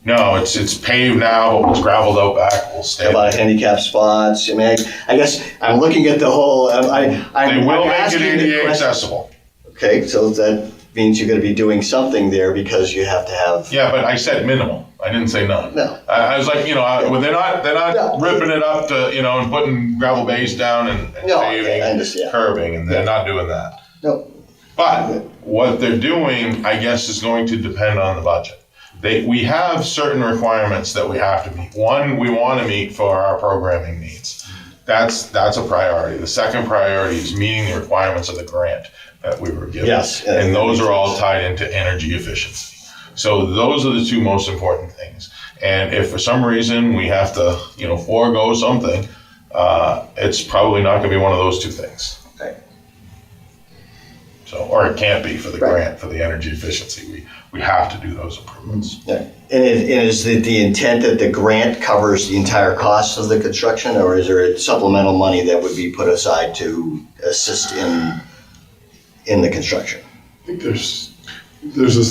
Speaker 7: No, it's paved now, but what's gravelled out back will stay.
Speaker 3: How about handicap spots? I mean, I guess I'm looking at the whole,
Speaker 7: They
Speaker 3: I'm
Speaker 7: will make it
Speaker 3: asking the
Speaker 7: ADA
Speaker 3: question.
Speaker 7: accessible.
Speaker 3: Okay, so that means you're gonna be doing something there because you have to have,
Speaker 7: Yeah, but I said minimal. I didn't say none.
Speaker 3: No.
Speaker 7: I was like, well, they're not
Speaker 3: No.
Speaker 7: ripping it up to, and putting gravel base down and
Speaker 3: No,
Speaker 7: paving,
Speaker 3: I understand.
Speaker 7: curbing, and they're not doing that.
Speaker 3: no,
Speaker 7: But what they're doing, I guess, is going to depend on the budget. We have certain requirements that we have to meet. One, we want to meet for our programming needs. That's a priority. The second priority is meeting the requirements of the grant that we were given.
Speaker 3: Yes.
Speaker 7: And those are all tied into energy efficiency. So those are the two most important things. And if for some reason we have to, forego something, it's probably not going to be one of those two things.
Speaker 3: okay.
Speaker 7: So, or it can't be for the
Speaker 3: Right.
Speaker 7: grant, for the energy efficiency. We have to do those improvements.
Speaker 3: Yeah. And is the intent that the grant covers the entire cost of the construction, or is there supplemental money that would be put aside to assist in the construction?
Speaker 6: I think there's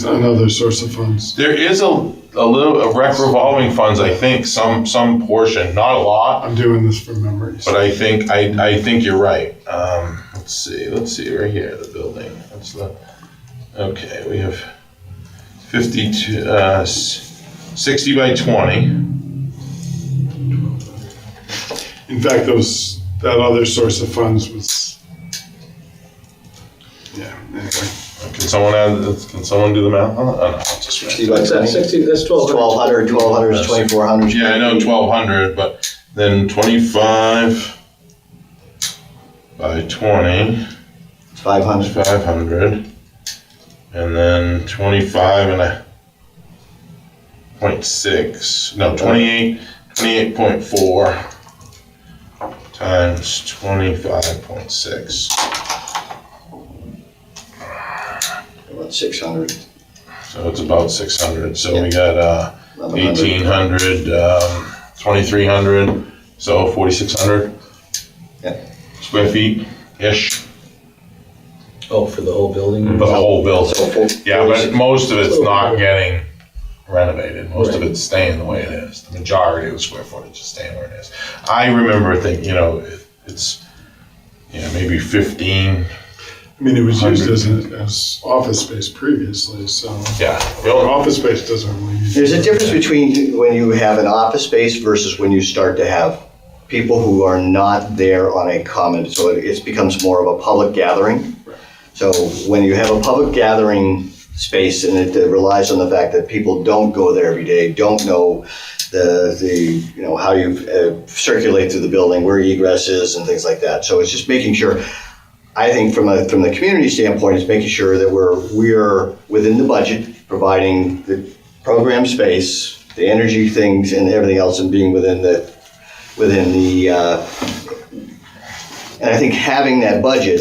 Speaker 6: another source of funds.
Speaker 7: There is a little rec revolving funds. I think some portion, not a lot,
Speaker 6: I'm doing this from memory.
Speaker 7: but I think you're right. Let's see right here, the building. Okay, we have 52, 60 by 20.
Speaker 6: In fact, that other source of funds was, yeah, anyway.
Speaker 7: Can someone do the math on that? Oh, no, it's just
Speaker 3: 60 by
Speaker 2: What's that,
Speaker 3: 20?
Speaker 2: 60, that's 1,200.
Speaker 3: 1,200 is 2,400.
Speaker 7: Yeah, I know 1,200, but then 25 by 20
Speaker 3: It's 500.
Speaker 7: is 500, and then 25 and a 0.6. No, 28.4 times 25.6.
Speaker 3: About 600.
Speaker 7: So it's about 600. So we got
Speaker 3: 1,100.
Speaker 7: 1,800, 2,300, so 4,600
Speaker 3: Yeah.
Speaker 7: square feet ish.
Speaker 2: Oh, for the whole building?
Speaker 7: The whole building.
Speaker 3: So
Speaker 7: Yeah, but most of it's not getting renovated. Most of it's staying the way it is. The majority of the square footage is staying where it is. I remember thinking, it's maybe 15.
Speaker 6: I mean, it was used as office space previously, so.
Speaker 7: Yeah.
Speaker 6: Office space doesn't really use.
Speaker 3: There's a difference between when you have an office space versus when you start to have people who are not there on a common, so it becomes more of a public gathering. So when you have a public gathering space and it relies on the fact that people don't go there every day, don't know how you circulate through the building, where egress is and things like that. So it's just making sure, I think from the community standpoint, it's making sure that we're within the budget, providing the program space, the energy things and everything else, and being within the And I think having that budget,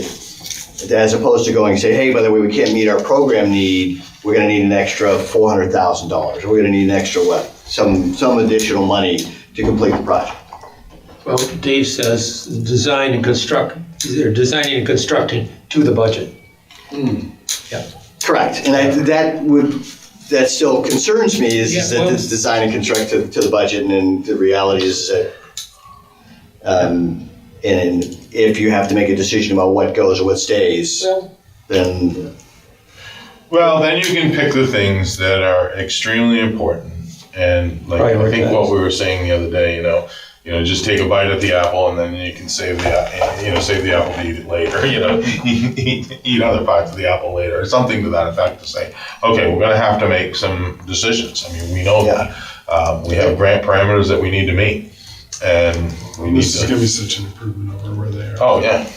Speaker 3: as opposed to going and say, hey, by the way, we can't meet our program need, we're gonna need an extra $400,000, or we're gonna need an extra what? Some additional money to complete the project.
Speaker 5: Well, Dave says design and construct, they're designing and constructing to the budget. Yeah.
Speaker 3: Correct, and that still concerns me, is that it's design and construct to the budget, and then the reality is that, and if you have to make a decision about what goes or what stays, then.
Speaker 7: Well, then you can pick the things that are extremely important, and like I think what we were saying the other day, just take a bite at the apple, and then you can save the apple to eat it later. Eat other parts of the apple later, or something to that effect. To say, okay, we're going to have to make some decisions. I mean, we know that we have grant parameters that we need to meet, and we need
Speaker 6: This is
Speaker 7: to.
Speaker 6: going to be such an improvement over where they are.
Speaker 7: Oh yeah,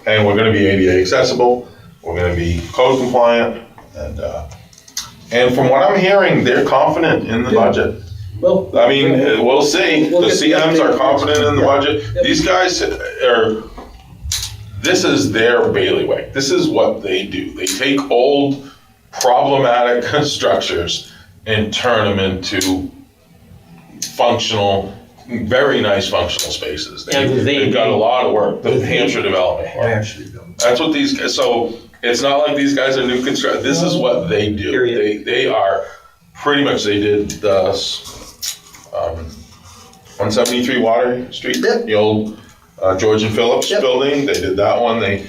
Speaker 7: and we're going to be ADA accessible. We're going to be code compliant, and from what I'm hearing, they're confident in the budget.
Speaker 2: Well,
Speaker 7: I mean, we'll see.
Speaker 2: We'll
Speaker 7: The
Speaker 2: get the
Speaker 7: CMs are
Speaker 2: update.
Speaker 7: confident in the budget.
Speaker 2: Yep.
Speaker 7: These guys this is their bailiwick. This is what they do. They take old, problematic structures and turn them into functional, very nice functional spaces. They've got a lot of work. The Hampshire Development. That's what these guys, so it's not like these guys are new construction. This is what they do. They are pretty much, they did the 173 Water Street, the old George and Phillips building. They did that one. The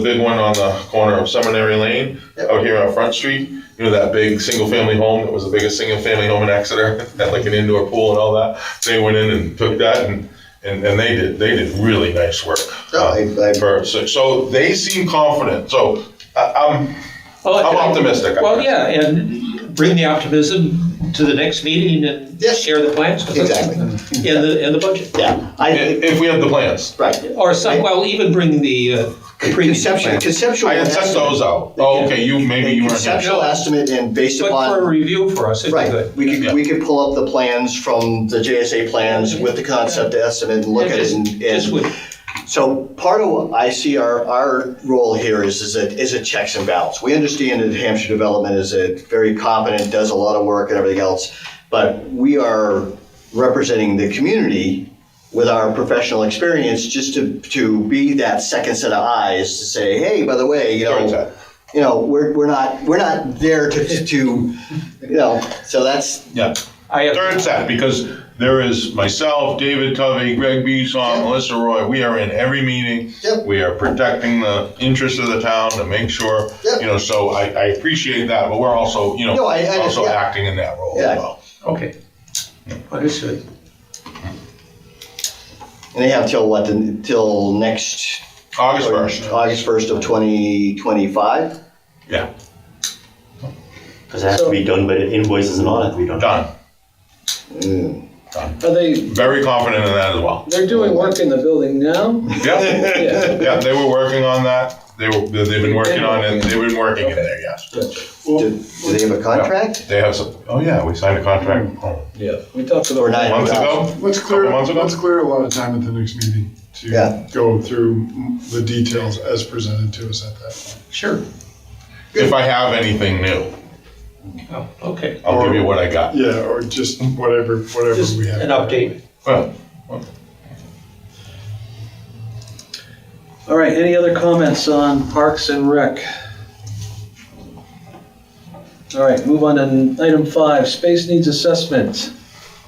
Speaker 7: big one on the corner of Seminary Lane out here on Front Street. That big single-family home that was the biggest single-family home in Exeter, had like an indoor pool and all that. They went in and took that, and they did really nice work. So they seem confident. So I'm optimistic.
Speaker 5: Well, yeah, and bring the optimism to the next meeting and share the plans.
Speaker 3: Exactly.
Speaker 5: In the budget.
Speaker 3: Yeah.
Speaker 7: If we have the plans.
Speaker 3: Right.
Speaker 5: Or even bring the
Speaker 3: Conceptual.
Speaker 7: I had sent those out. Oh, okay, you weren't here.
Speaker 3: Conceptual estimate, and based
Speaker 5: But
Speaker 3: upon.
Speaker 5: for a review for us, it'd be
Speaker 3: Right,
Speaker 5: good.
Speaker 3: we could pull up the plans from the JSA plans with the concept estimate and look at it and. So part of what I see our role here is a checks and balance. We understand that Hampshire Development is a very competent, does a lot of work and everything else, but we are representing the community with our professional experience, just to be that second set of eyes to say, hey, by the way, we're not there to so that's.
Speaker 7: Yeah. Third set, because there is myself, David Tovey, Greg Bisson, Melissa Roy. We are in every meeting.
Speaker 3: Yep.
Speaker 7: We are protecting the interests of the town to make sure, so I appreciate that, but we're also, also acting in that role as well.
Speaker 5: Okay. Understood.
Speaker 3: And they have till next
Speaker 7: August 1st.
Speaker 3: August 1st of 2025.
Speaker 7: Yeah.
Speaker 4: Because it has to be done, but invoices and all have to be done.
Speaker 7: Done.
Speaker 2: Are they?
Speaker 7: Very confident in that as well.
Speaker 2: They're doing work in the building now.
Speaker 7: Yeah, they were working on that. They've been working on it. They've been working in there. Yes.
Speaker 3: Do they have a contract?
Speaker 7: They have some. Oh yeah, we signed a contract.
Speaker 2: Yeah, we talked about
Speaker 3: Or not.
Speaker 7: Months ago.
Speaker 6: Let's
Speaker 7: Couple months ago?
Speaker 6: clear a lot of time at the next meeting to go through the details as presented to us at that point.
Speaker 5: Sure.
Speaker 7: If I have anything new,
Speaker 5: Oh, okay.
Speaker 7: I'll give you what I got.
Speaker 6: Yeah, or just whatever
Speaker 5: Just
Speaker 6: we have.
Speaker 5: an update.
Speaker 7: Well,
Speaker 2: All right, any other comments on Parks and Rec? All right, move on to item 5, Space Needs Assessment.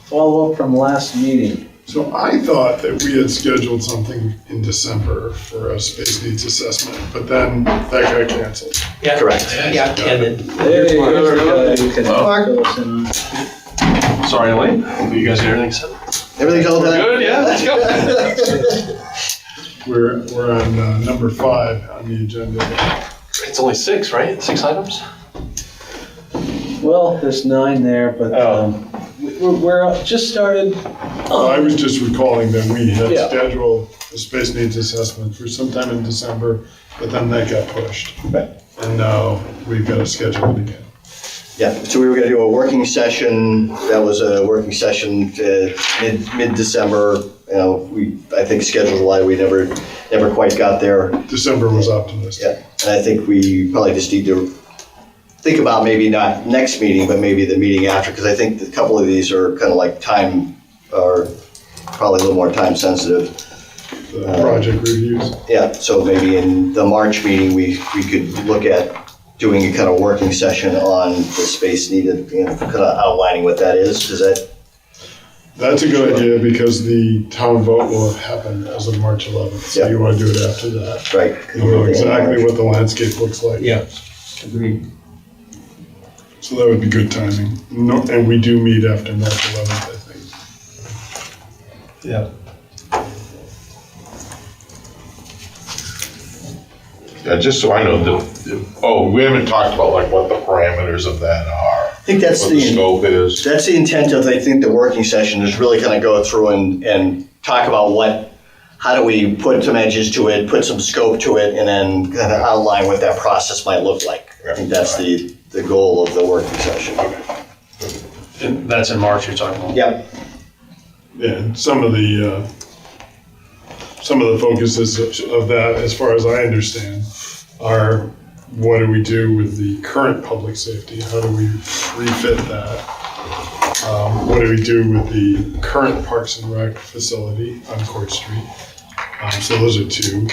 Speaker 2: Follow-up from last meeting.
Speaker 6: So I thought that we had scheduled something in December for a space needs assessment, but then that got canceled.
Speaker 5: Yeah.
Speaker 3: Correct.
Speaker 5: Yeah, and then.
Speaker 2: Hey, here's the guy who can fill us in on.
Speaker 8: Sorry to wait. Hopefully you guys got everything set.
Speaker 3: Everything's all done?
Speaker 8: Good, yeah, let's go.
Speaker 6: We're on number 5 on the agenda.
Speaker 8: It's only 6, right? 6 items?
Speaker 2: Well, there's 9 there, but we're just started.
Speaker 6: I was just recalling that we had
Speaker 2: Yeah.
Speaker 6: scheduled a space needs assessment for sometime in December, but then that got pushed.
Speaker 2: Right.
Speaker 6: And now we've got to schedule it again.
Speaker 3: Yeah, so we were gonna do a working session, that was a working session mid-December. You know, I think schedule-wise, we never quite got there.
Speaker 6: December was optimistic.
Speaker 3: Yeah, and I think we probably just need to think about maybe not next meeting, but maybe the meeting after, because I think a couple of these are kind of like time, or probably a little more time sensitive.
Speaker 6: The project reviews.
Speaker 3: Yeah, so maybe in the March meeting, we could look at doing a kind of working session on the space needed, you know, kind of outlining what that is. Does that?
Speaker 6: That's a good idea because the town vote will have happened as of March 11th. So
Speaker 3: Yeah.
Speaker 6: you want to do it after that.
Speaker 3: Right.
Speaker 6: You'll know exactly what the landscape looks like.
Speaker 5: Yeah, agreed.
Speaker 6: So that would be good timing. No, and we do meet after March 11th, I think.
Speaker 5: Yeah.
Speaker 7: Yeah, just so I know, we haven't talked about like what the parameters of that are.
Speaker 3: I think that's
Speaker 7: What the scope is.
Speaker 3: That's the intent of, I think, the working session is really kind of go through and talk about how do we put some edges to it, put some scope to it, and then kind of outline what that process might look like. I think that's the goal of the working session.
Speaker 8: And that's in March you're talking about?
Speaker 3: Yep.
Speaker 6: Yeah, and some of the focuses of that, as far as I understand, are what do we do with the current public safety? How do we refit that? What do we do with the current Parks and Rec facility on Court Street? So those are two.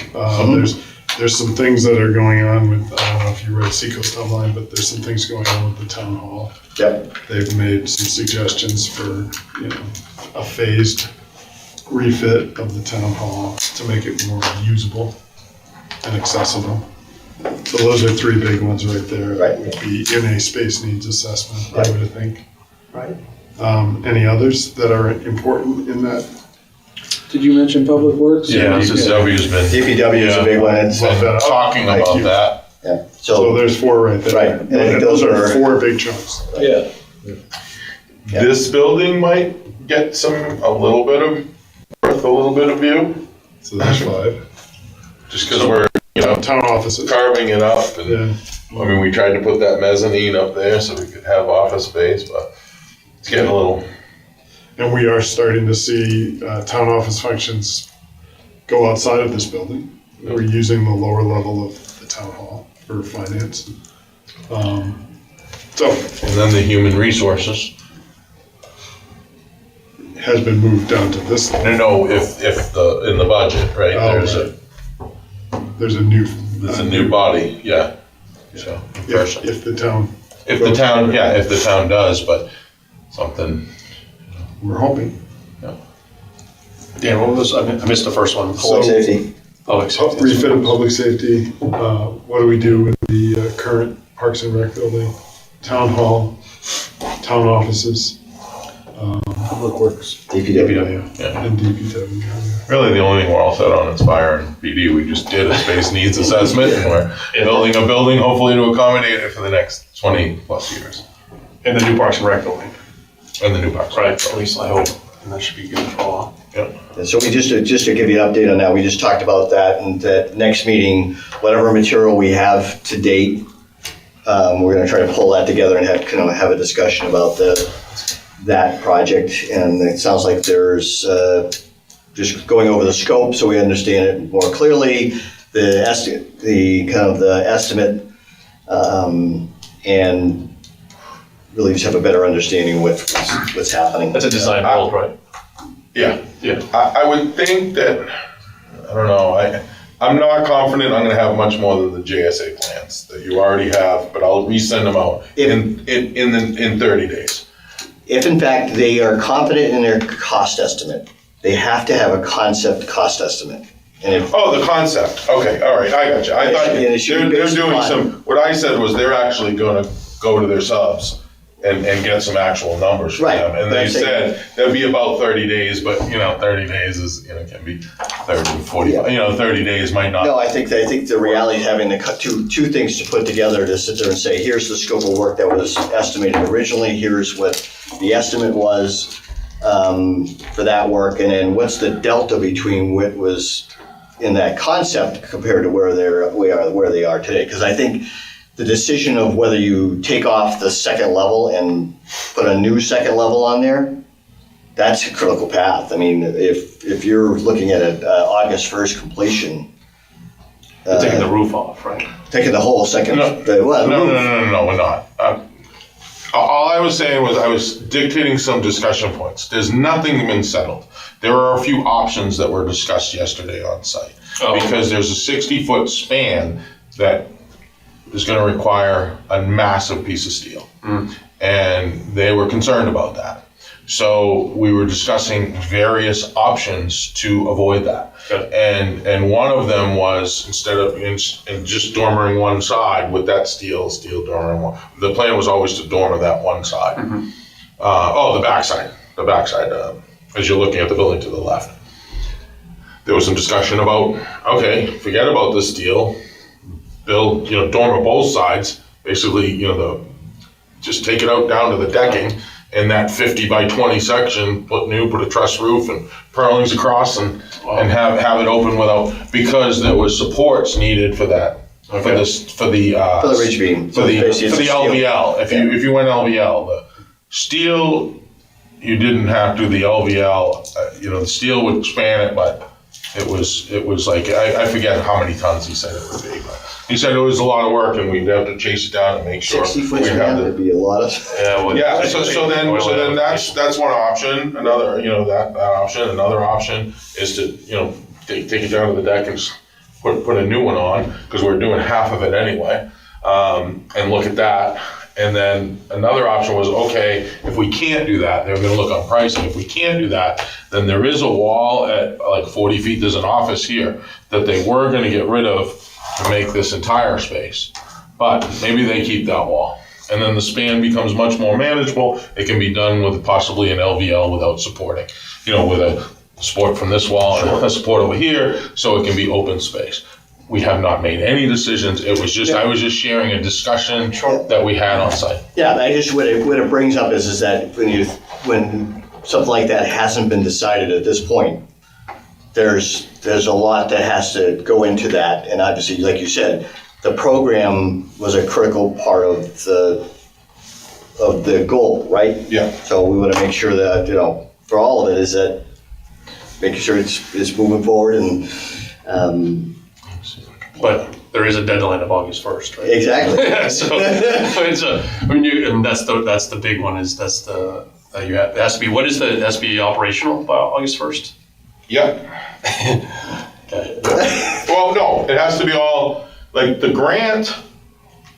Speaker 6: There's some things that are going on with, I don't know if you read Seacoast Online, but there's some things going on with the town hall.
Speaker 3: Yep.
Speaker 6: They've made some suggestions for, a phased refit of the town hall to make it more usable and accessible. So those are three big ones right there.
Speaker 3: Right.
Speaker 6: Would be in a space needs assessment, I would think.
Speaker 5: Right.
Speaker 6: Any others that are important in that?
Speaker 2: Did you mention Public Works?
Speaker 7: Yeah, DPW's been.
Speaker 3: DPW is a big one. It's,
Speaker 6: Love that.
Speaker 7: Talking
Speaker 6: Thank
Speaker 7: about
Speaker 6: you.
Speaker 7: that.
Speaker 3: yeah.
Speaker 6: So
Speaker 3: So,
Speaker 6: there's four right there.
Speaker 3: Right. And I think
Speaker 6: And
Speaker 3: those
Speaker 6: those are
Speaker 3: are-
Speaker 6: four big chunks.
Speaker 2: Yeah.
Speaker 3: Yeah.
Speaker 7: This building might get worth a little bit of view,
Speaker 6: So there's five.
Speaker 7: just because we're,
Speaker 6: Town offices.
Speaker 7: carving it up. And
Speaker 6: Yeah.
Speaker 7: I mean, we tried to put that mezzanine up there so we could have office space, but it's getting a little,
Speaker 6: And we are starting to see town office functions go outside of this building. We're using the lower level of the town hall for finance. So
Speaker 7: and then the human resources.
Speaker 6: has been moved down to this level.
Speaker 7: No, if in the budget, right,
Speaker 6: Oh, There's a new.
Speaker 7: there's a new body, yeah. So, person.
Speaker 6: If the town,
Speaker 7: If the town does, but something,
Speaker 6: we're hoping.
Speaker 8: Dan, what was, I missed the first one.
Speaker 3: public safety.
Speaker 8: Public safety.
Speaker 6: Refit of public safety, what do we do with the current Parks and Rec building, town hall, town offices,
Speaker 2: Public Works.
Speaker 3: DPW.
Speaker 6: and DPW.
Speaker 7: really the only thing we're all set on is fire and PD. We just did a space needs assessment and we're building a building hopefully to accommodate it for the next 20 plus years.
Speaker 8: And the new Parks and Rec building.
Speaker 7: And the new parks.
Speaker 8: Right, at least I hope. And that should be good for a while.
Speaker 3: And so we just to give you an update on that, we just talked about that, and that next meeting, whatever material we have to date, we're going to try to pull that together and have a discussion about that project. And it sounds like there's just going over the scope so we understand it more clearly, the estimate, and really just have a better understanding of what's happening.
Speaker 8: That's a design build, right?
Speaker 7: Yeah.
Speaker 8: Yeah.
Speaker 7: I would think that, I don't know, I'm not confident I'm gonna have much more than the JSA plans that you already have, but I'll resend them out in 30 days.
Speaker 3: If in fact they are confident in their cost estimate, they have to have a concept cost estimate. And if,
Speaker 7: Oh, the concept, okay, all right, I got you. I thought
Speaker 3: And it should be
Speaker 7: they're
Speaker 3: based
Speaker 7: doing
Speaker 3: upon-
Speaker 7: what I said was they're actually gonna go to their subs and get some actual numbers from
Speaker 3: Right,
Speaker 7: them. And
Speaker 3: but
Speaker 7: they
Speaker 3: I'm saying-
Speaker 7: said that'd be about 30 days, but 30 days is, can be 30, 40, 30 days might not.
Speaker 3: no, I think the reality of having the two things to put together to sit there and say, here's the scope of work that was estimated originally, here's what the estimate was for that work, and then what's the delta between what was in that concept compared to where they are today. Because I think the decision of whether you take off the second level and put a new second level on there, that's a critical path. I mean, if you're looking at an August 1st completion,
Speaker 8: Taking the roof off, right?
Speaker 3: taking the whole second,
Speaker 7: No.
Speaker 3: the roof.
Speaker 7: No, we're not. All I was saying was I was dictating some discussion points. There's nothing been settled. There are a few options that were discussed yesterday on site.
Speaker 8: Oh.
Speaker 7: Because there's a 60-foot span that is going to require a massive piece of steel. And they were concerned about that. So we were discussing various options to avoid that.
Speaker 8: Good.
Speaker 7: And one of them was, instead of just dormering one side with that steel dormering one, the plan was always to dormer that one side. The backside, as you're looking at the building to the left. There was some discussion about, okay, forget about the steel, build, dormer both sides, basically, just take it out down to the decking, and that 50 by 20 section, put a truss roof and purlings across and have it open because there was supports needed for that, for the
Speaker 3: ridge beam.
Speaker 7: for the
Speaker 3: Basically, it's
Speaker 7: LVL. If you went LVL, the steel, you didn't have to, the LVL, the steel would span it, but it was like, I forget how many tons he said it would be, but he said it was a lot of work and we'd have to chase it down and make sure
Speaker 3: 60 foot
Speaker 7: we have
Speaker 3: span
Speaker 7: the.
Speaker 3: would be a lot of.
Speaker 7: Yeah, so then that's one option. Another, that option. Another option is to, take it down to the deck and just put a new one on, because we're doing half of it anyway, and look at that. And then another option was, okay, if we can't do that, they're gonna look on pricing. If we can't do that, then there is a wall at like 40 feet, there's an office here that they were gonna get rid of to make this entire space. But maybe they keep that wall. And then the span becomes much more manageable. It can be done with possibly an LVL without supporting, with a support from this wall and a support over here, so it can be open space. We have not made any decisions. It was just, I was just sharing a discussion that we had on site.
Speaker 3: Yeah, what it brings up is that when something like that hasn't been decided at this point, there's a lot that has to go into that, and obviously, like you said, the program was a critical part of the goal, right?
Speaker 7: Yeah.
Speaker 3: So we want to make sure that for all of it is that making sure it's moving forward and.
Speaker 8: But there is a deadline of August 1st, right?
Speaker 3: Exactly.
Speaker 8: So and that's the big one. It has to be. What is it has to be operational by August 1st?
Speaker 7: Yeah.
Speaker 8: Okay.
Speaker 7: Well, no, it has to be all, like, the grant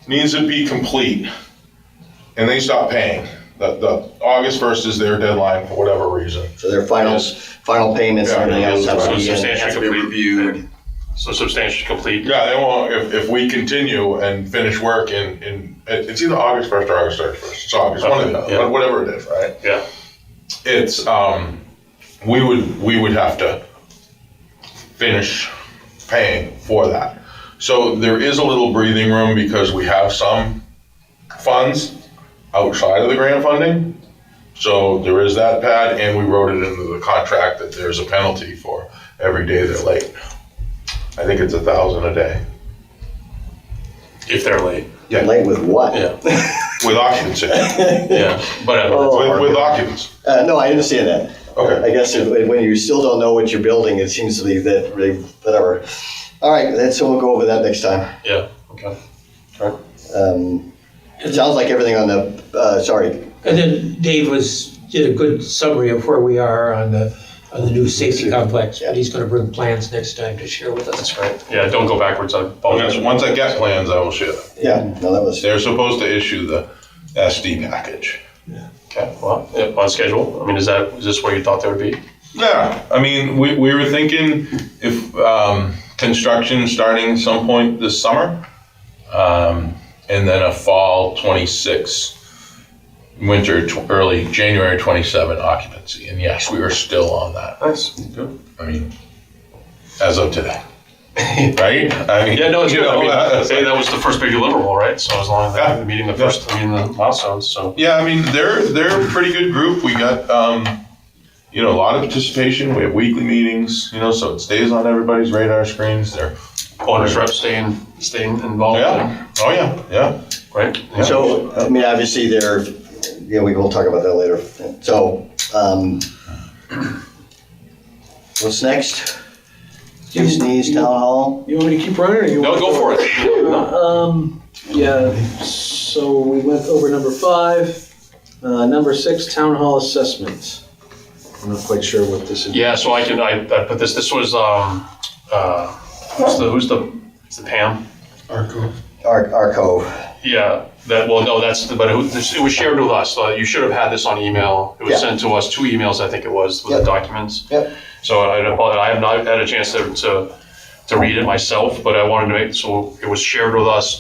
Speaker 7: needs to be complete, and they stop paying. The August 1st is their deadline for whatever reason.
Speaker 3: So their final payments and everything else
Speaker 8: has to be
Speaker 3: reviewed.
Speaker 8: So substantially complete.
Speaker 7: Yeah, they won't, if we continue and finish work in it's either August 1st or August 31st. It's August, one of the other, whatever it is, right?
Speaker 8: Yeah.
Speaker 7: It's, we would have to finish paying for that. So there is a little breathing room because we have some funds outside of the grant funding. So there is that pad, and we wrote it into the contract that there's a penalty for every day they're late. I think it's $1,000 a day.
Speaker 8: If they're late.
Speaker 7: Yeah.
Speaker 3: Late with what?
Speaker 8: Yeah.
Speaker 7: With occupancy.
Speaker 8: Yeah. But
Speaker 7: With occupancy.
Speaker 3: No, I understand that.
Speaker 7: Okay.
Speaker 3: I guess when you still don't know what you're building, it seems to be that whatever. All right, so we'll go over that next time.
Speaker 8: Yeah. Okay.
Speaker 3: It sounds like everything on the sorry.
Speaker 5: And then Dave did a good summary of where we are on the new safety complex, but he's gonna bring plans next time to share with us.
Speaker 8: That's great. Yeah. Don't go backwards. I apologize.
Speaker 7: Once I get plans, I will share them.
Speaker 3: Yeah, no, that was.
Speaker 7: They're supposed to issue the SD package.
Speaker 8: Okay. Well, on schedule. I mean, is this where you thought they would be?
Speaker 7: Yeah, I mean, we were thinking if construction starting some point this summer, and then a fall 26, winter, early January 27 occupancy. And yes, we are still on that.
Speaker 8: Nice. Good.
Speaker 7: I mean, as of today. Right? I mean,
Speaker 8: Yeah, no, it's good. I mean,
Speaker 7: that's
Speaker 8: hey, that was the first big deliverable, right? So as long as
Speaker 7: Yeah.
Speaker 8: they're meeting the milestones, so.
Speaker 7: Yeah, I mean, they're a pretty good group. We got, a lot of participation. We have weekly meetings, so it stays on everybody's radar screens. They're
Speaker 8: Owners reps staying involved.
Speaker 7: Yeah. Oh, yeah, yeah.
Speaker 8: right?
Speaker 3: So, I mean, obviously we will talk about that later. So, what's next? Disney's Town Hall?
Speaker 2: You want me to keep running or you
Speaker 8: No,
Speaker 2: want to
Speaker 8: go for it.
Speaker 2: Yeah, so we went over number 5. Number 6, Town Hall assessment. I'm not quite sure what this is.
Speaker 8: Yeah, so I put this was, who's the Pam?
Speaker 3: Arco.
Speaker 8: Yeah, but it was shared with us, so you should have had this on email. It was
Speaker 3: Yeah.
Speaker 8: sent to us, 2 emails, I think it was, with
Speaker 3: Yep.
Speaker 8: the documents.
Speaker 3: Yep.
Speaker 8: So I have not had a chance to read it myself, but I wanted to make, so it was shared with us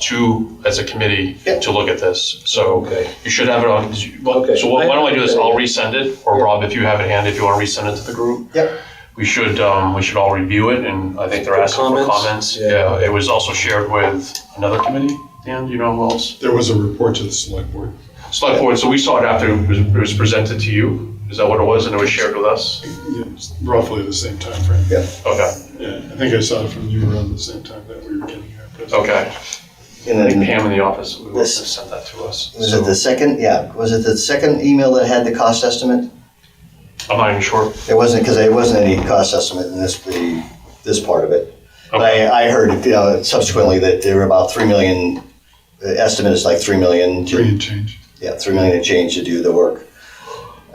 Speaker 8: as a committee
Speaker 3: Yep.
Speaker 8: to look at this. So
Speaker 2: Okay.
Speaker 8: you should have it on,
Speaker 2: Okay.
Speaker 8: so why don't I do this, I'll resend it, or
Speaker 3: Yep.
Speaker 8: Rob, if you have it handy, if you want to resend it to the group.
Speaker 3: Yep.
Speaker 8: We should all review it, and I think they're asking for
Speaker 2: Comments?
Speaker 8: comments.
Speaker 2: Yeah.
Speaker 8: Yeah, it was also shared with another committee. Dan, do you know who else?
Speaker 6: There was a report to the select board.
Speaker 8: Select board, so we saw it after it was presented to you? Is that what it was, and it was shared with us?
Speaker 6: Yeah, it's roughly the same time frame.
Speaker 3: Yeah.
Speaker 8: Okay,
Speaker 6: Yeah, I think I saw it from you around the same time that we were getting our presentation.
Speaker 8: okay.
Speaker 3: And
Speaker 8: I think
Speaker 3: then,
Speaker 8: Pam in the office would have
Speaker 3: This-
Speaker 8: sent that to us.
Speaker 3: was
Speaker 8: So
Speaker 3: it the second? Yeah, was it the second email that had the cost estimate?
Speaker 8: I'm not even sure.
Speaker 3: It wasn't, because there wasn't any cost estimate in this part of it. But
Speaker 8: Okay.
Speaker 3: I heard, subsequently that there were about 3 million, the estimate is like 3 million.
Speaker 6: 3 and change.
Speaker 3: Yeah, 3 million and change to do the work.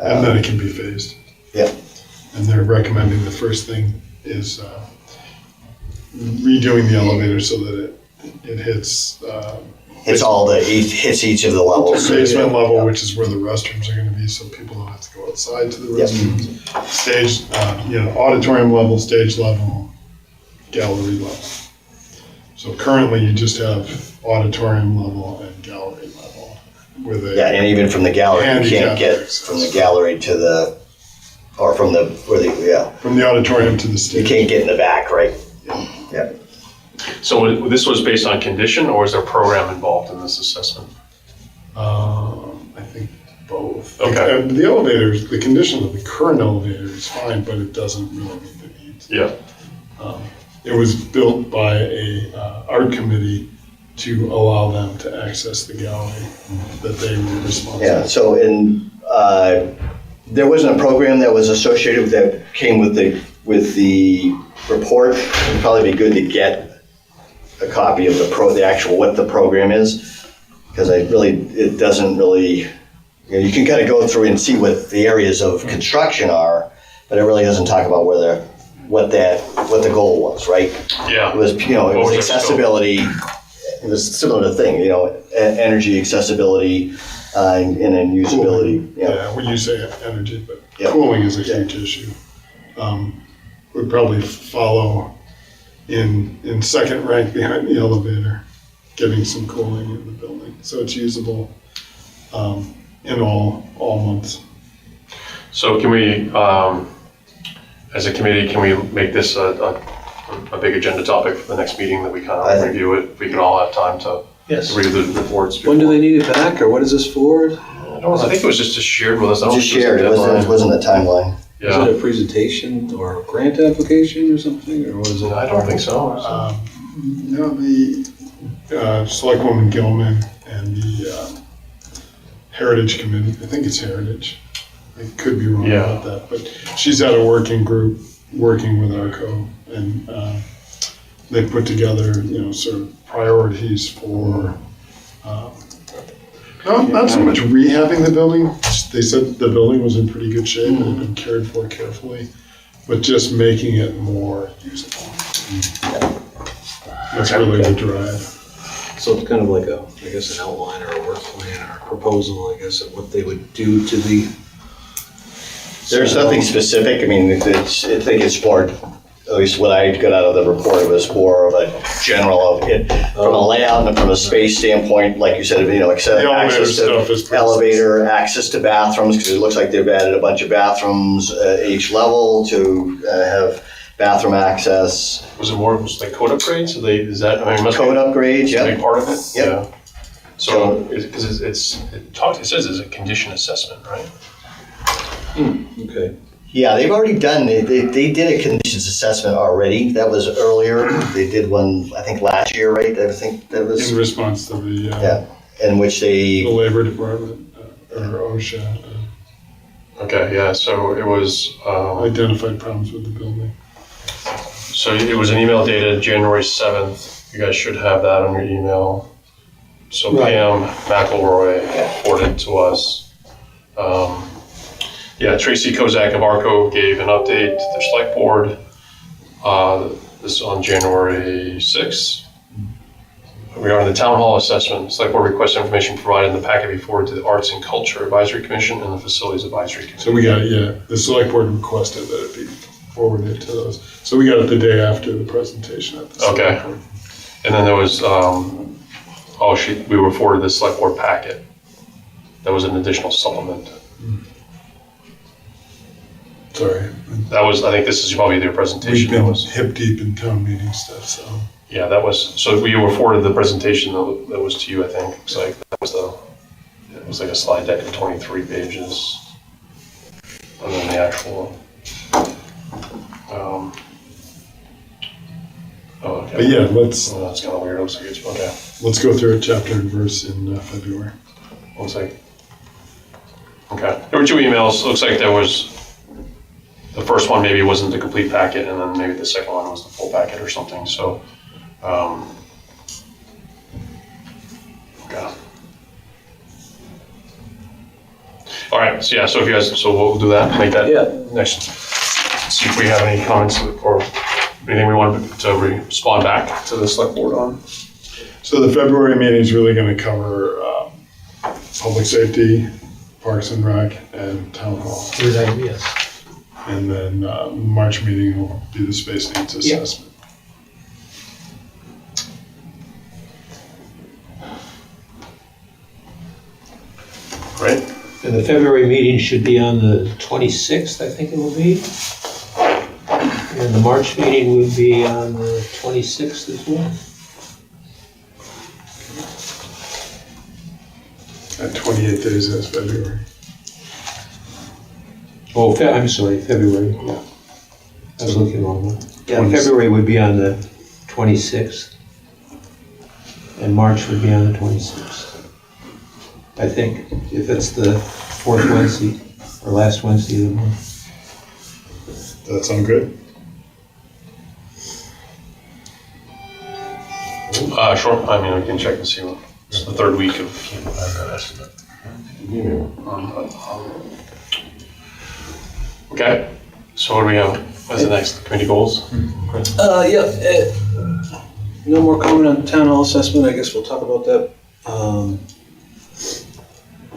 Speaker 6: And then it can be phased.
Speaker 3: Yeah.
Speaker 6: And they're recommending the first thing is redoing the elevator so that it hits
Speaker 3: Hits each of the levels.
Speaker 6: basement level, which is where the restrooms are gonna be, so people don't have to go outside to the
Speaker 3: Yep.
Speaker 6: restrooms. Stage, auditorium level, stage level, gallery level. So currently you just have auditorium level and gallery level with a.
Speaker 3: Yeah, and even from the gallery, you
Speaker 6: Handicap
Speaker 3: can't get
Speaker 6: access.
Speaker 3: from the gallery to the, or from the,
Speaker 6: From the auditorium to the
Speaker 3: you
Speaker 6: stage.
Speaker 3: can't get in the back, right? Yeah.
Speaker 8: So this was based on condition, or is there a program involved in this assessment?
Speaker 6: I think both.
Speaker 8: Okay.
Speaker 6: The elevators, the condition of the current elevator is fine, but it doesn't really meet the needs.
Speaker 8: Yeah.
Speaker 6: It was built by a art committee to allow them to access the gallery that they were responsible.
Speaker 3: Yeah, so there wasn't a program that was associated with that came with the report. It'd probably be good to get a copy of the actual, what the program is, because it doesn't really, you can kind of go through and see what the areas of construction are, but it really doesn't talk about what the goal was, right?
Speaker 8: Yeah.
Speaker 3: It was, it
Speaker 8: What
Speaker 3: was
Speaker 8: was the scope?
Speaker 3: accessibility, it was similar to thing, energy accessibility, and then usability,
Speaker 6: Yeah, when you say energy, but
Speaker 3: Yeah.
Speaker 6: cooling is a
Speaker 3: Yeah.
Speaker 6: huge issue. Would probably follow in second rank behind the elevator, getting some cooling in the building, so it's usable in all months.
Speaker 8: So can we, as a committee, can we make this a big agenda topic for the next meeting, that we kind
Speaker 3: I
Speaker 8: of
Speaker 3: think-
Speaker 8: review it? We can all have time to
Speaker 2: Yes.
Speaker 8: read the reports.
Speaker 2: When do they need it back, or what is this for?
Speaker 8: I think it was just shared with us. I don't
Speaker 3: Just
Speaker 8: think there was a
Speaker 3: shared,
Speaker 8: deadline.
Speaker 3: it wasn't a timeline.
Speaker 2: Is
Speaker 8: Yeah,
Speaker 2: it a presentation or a grant application or something, or what is it?
Speaker 8: I don't think so.
Speaker 6: No, the Selectwoman Gilman and the Heritage Committee, I think it's Heritage, I could be wrong
Speaker 8: Yeah.
Speaker 6: about that, but she's at a working group, working with ARCO, and they put together, sort of priorities for, not so much rehabbing the building, they said the building was in pretty good shape and had been cared for carefully, but just making it more usable. That's really the drive.
Speaker 2: So it's kind of like an outline or a work plan or a proposal, I guess, of what they would do to the.
Speaker 3: There's nothing specific, I mean, I think it's more, at least what I got out of the report was more of a general of it, from a layout and from a space standpoint, like you said, access
Speaker 6: The elevator stuff is
Speaker 3: to
Speaker 6: pretty
Speaker 3: elevator, access to bathrooms, because it looks like they've added a bunch of bathrooms at each level to have bathroom access.
Speaker 8: Was it like code upgrades? So is that, it must be
Speaker 3: Code upgrades,
Speaker 8: a big
Speaker 3: yeah.
Speaker 8: part of it?
Speaker 3: Yep.
Speaker 8: Yeah. So, because it says it's a condition assessment, right?
Speaker 2: Okay.
Speaker 3: Yeah, they've already done, they did a conditions assessment already. That was earlier. They did one, I think, last year, right? I think that was,
Speaker 6: In response to the
Speaker 3: yeah, in which
Speaker 6: the
Speaker 3: they,
Speaker 6: Labor Department or OSHA
Speaker 8: Okay, yeah, so it was,
Speaker 6: identified problems with the building.
Speaker 8: so it was an email dated January 7th. You guys should have that on your email. So
Speaker 5: Right.
Speaker 8: Pam McElroy forwarded to us. Yeah, Tracy Kozak of ARCO gave an update to the select board. This is on January 6th. Regarding the town hall assessment, select board request information provided in the packet be forwarded to the Arts and Culture Advisory Commission and the Facilities Advisory Commission.
Speaker 6: So we got it, yeah, the select board requested that it be forwarded to those. So we got it the day after the presentation at the select
Speaker 8: Okay.
Speaker 6: board.
Speaker 8: And then there was, we were forwarded the select board packet. That was an additional supplement.
Speaker 6: Sorry,
Speaker 8: That was, I think this is probably their
Speaker 6: we've
Speaker 8: presentation. That
Speaker 6: been
Speaker 8: was,
Speaker 6: hip deep in town meeting stuff, so.
Speaker 8: yeah, that was, so we were forwarded the presentation that was to you, I think. It's like, that was it was like a slide deck of 23 pages. And then the actual, okay.
Speaker 6: But yeah, let's
Speaker 8: Oh, that's kind of weird. Looks like it's, okay.
Speaker 6: go through it chapter and verse in February.
Speaker 8: Looks like, okay. There were two emails. Looks like there was, the first one maybe wasn't the complete packet, and then maybe the second one was the full packet or something, so. Okay. All right, so yeah, so if you guys, so we'll do that, make that next. See if we have any comments or anything we want to respond back to the select board on.
Speaker 6: So the February meeting is really going to cover public safety, Parks and Rec, and Town Hall.
Speaker 5: Yes.
Speaker 6: And then March meeting will be the space needs assessment.
Speaker 8: Right?
Speaker 5: And the February meeting should be on the 26th, I think it will be. And the March meeting would be on the 26th as well.
Speaker 6: At 28 days as February.
Speaker 5: Oh, I'm sorry, February, yeah. I was looking wrong one. Yeah,
Speaker 6: 26th.
Speaker 5: February would be on the 26th. And March would be on the 26th. I think, if it's the fourth Wednesday, or last Wednesday of the month.
Speaker 6: Does that sound good?
Speaker 8: Sure, I mean, we can check and see what, it's the third week of. Okay, so what do we have? What's the next, committee goals?
Speaker 2: No more comment on town hall assessment, I guess we'll talk about that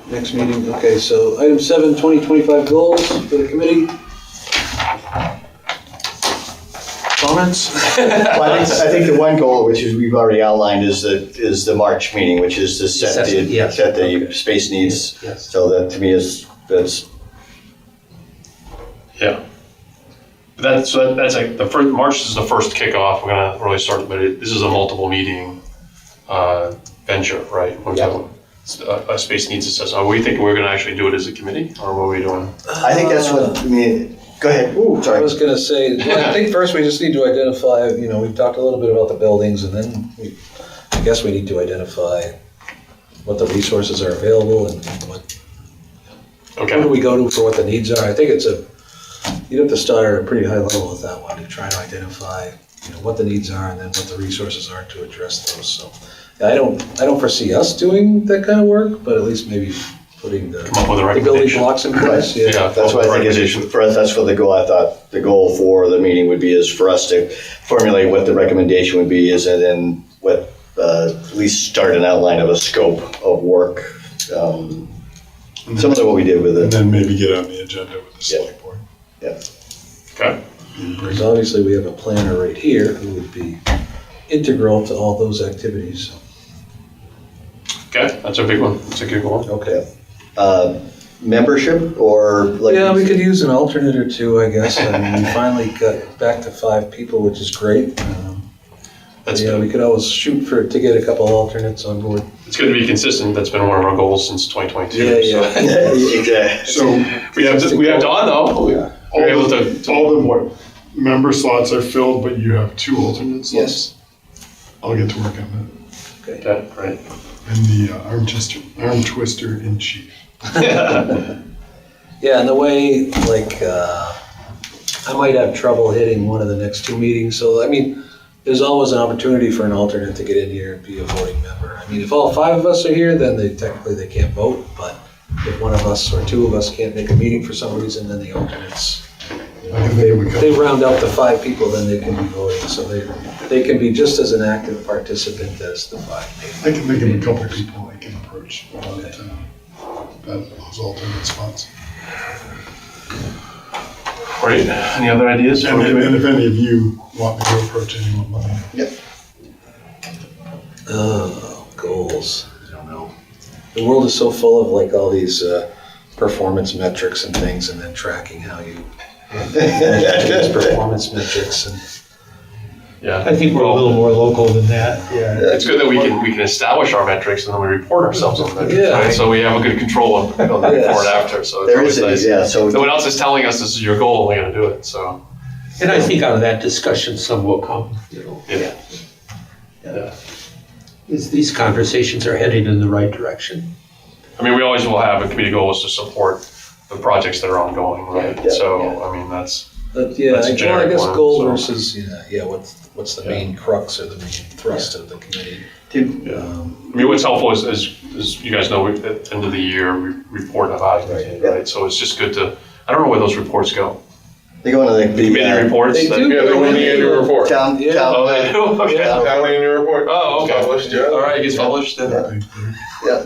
Speaker 2: next meeting. Okay, so item 7, 2025 goals for the committee. Comments?
Speaker 3: well, I think the one goal, which is we've already outlined, is the March meeting, which is to set
Speaker 5: Assessment, yes.
Speaker 3: set the
Speaker 5: Okay.
Speaker 3: space needs.
Speaker 5: Yes.
Speaker 3: So that to me that's
Speaker 8: Yeah. That's like the first, March is the first kickoff, we're gonna really start, but this is a multiple meeting venture, right? We're
Speaker 3: Yeah.
Speaker 8: doing a space needs assessment. Are we thinking we're gonna actually do it as a committee, or what are we doing?
Speaker 3: I think that's what I mean. Go ahead.
Speaker 2: I
Speaker 3: Sorry.
Speaker 2: was gonna say, well, I think first we just need to identify, we've talked a little bit about the buildings, and then I guess we need to identify what the resources are available and who do
Speaker 8: Okay,
Speaker 2: we go to for what the needs are. I think you'd have to start at a pretty high level with that one to try to identify, what the needs are and then what the resources are to address those. So I don't foresee us doing that kind of work, but at least maybe putting
Speaker 8: come up with a
Speaker 2: the building
Speaker 8: recommendation.
Speaker 2: blocks in place.
Speaker 3: Right.
Speaker 8: Yeah.
Speaker 3: That's what I think is for us. That's what the goal. I thought the goal for the meeting would be is for us to formulate what the recommendation would be, is and then what at least start an outline of a scope of work, similar to what we did with
Speaker 6: And
Speaker 3: it.
Speaker 6: then maybe get on the agenda with the select board.
Speaker 3: Yeah.
Speaker 8: Okay,
Speaker 2: Because obviously we have a planner right here who would be integral to all those activities.
Speaker 8: okay, that's a big one, that's a good one.
Speaker 2: Okay.
Speaker 3: Membership or like
Speaker 2: Yeah, we could use an alternate or two, I guess. I mean, we finally got back to 5 people, which is great.
Speaker 8: That's
Speaker 2: Yeah,
Speaker 8: good.
Speaker 2: we could always shoot to get a couple alternates on board.
Speaker 8: It's good to be consistent, that's been one of our goals since 2022.
Speaker 2: Yeah,
Speaker 8: so.
Speaker 2: yeah.
Speaker 3: exactly.
Speaker 6: So
Speaker 8: We have Don though. You're able to
Speaker 6: all the
Speaker 8: report.
Speaker 6: member slots are filled, but you have 2 alternate slots?
Speaker 2: Yes.
Speaker 6: I'll get to work on
Speaker 8: Okay, great.
Speaker 6: that. And the arm twister in chief.
Speaker 2: Yeah, and the way, like, I might have trouble hitting one of the next 2 meetings, so, I mean, there's always an opportunity for an alternate to get in here and be a voting member. I mean, if all 5 of us are here, then technically they can't vote, but if one of us or 2 of us can't make a meeting for some reason, then the alternates,
Speaker 6: I can think of a
Speaker 2: they
Speaker 6: couple.
Speaker 2: round out the 5 people, then they can be voting, so they can be just as an active participant as the 5.
Speaker 6: I can think of a couple people I can approach about those alternate spots.
Speaker 8: Great. Any other ideas?
Speaker 6: And if any of you want me to approach anyone, let me know.
Speaker 2: Oh, goals. I don't know. The world is so full of like all these performance metrics and things, and then tracking how you measure these performance metrics. And
Speaker 8: Yeah.
Speaker 5: I think we're a little more local than that, yeah.
Speaker 8: It's good that we can establish our metrics and then we report ourselves on metrics,
Speaker 2: Yeah.
Speaker 8: right? So we have a good control on the before and after, so it's
Speaker 3: There
Speaker 8: always
Speaker 3: is,
Speaker 8: nice.
Speaker 3: yeah, so.
Speaker 8: No one else is telling us this is your goal, we're gonna do it, so.
Speaker 5: And I think out of that discussion, some will come, you know,
Speaker 8: Yeah. Yeah.
Speaker 5: these conversations are heading in the right direction.
Speaker 8: I mean, we always will have a committee goal is to support the projects that are ongoing, right?
Speaker 3: Yeah,
Speaker 8: So,
Speaker 3: yeah.
Speaker 8: I mean, that's,
Speaker 2: but yeah,
Speaker 8: That's a
Speaker 2: I
Speaker 8: generic
Speaker 2: guess
Speaker 8: one,
Speaker 2: goal
Speaker 8: so.
Speaker 2: versus what's the main crux or the main thrust of the committee.
Speaker 8: I mean, what's helpful is you guys know, at the end of the year, we report about it, right? So it's just good to, I don't know where those reports go.
Speaker 3: They go into the
Speaker 8: Committee reports?
Speaker 2: They
Speaker 8: that-
Speaker 2: do.
Speaker 7: Yeah, they're in the annual report.
Speaker 3: town,
Speaker 2: Yeah.
Speaker 8: Oh,
Speaker 3: town,
Speaker 8: they do? Okay.
Speaker 2: Yeah.
Speaker 7: Town annual report.
Speaker 8: Oh, okay.
Speaker 7: Published, yeah.
Speaker 8: All right, it gets published, then.
Speaker 3: yeah.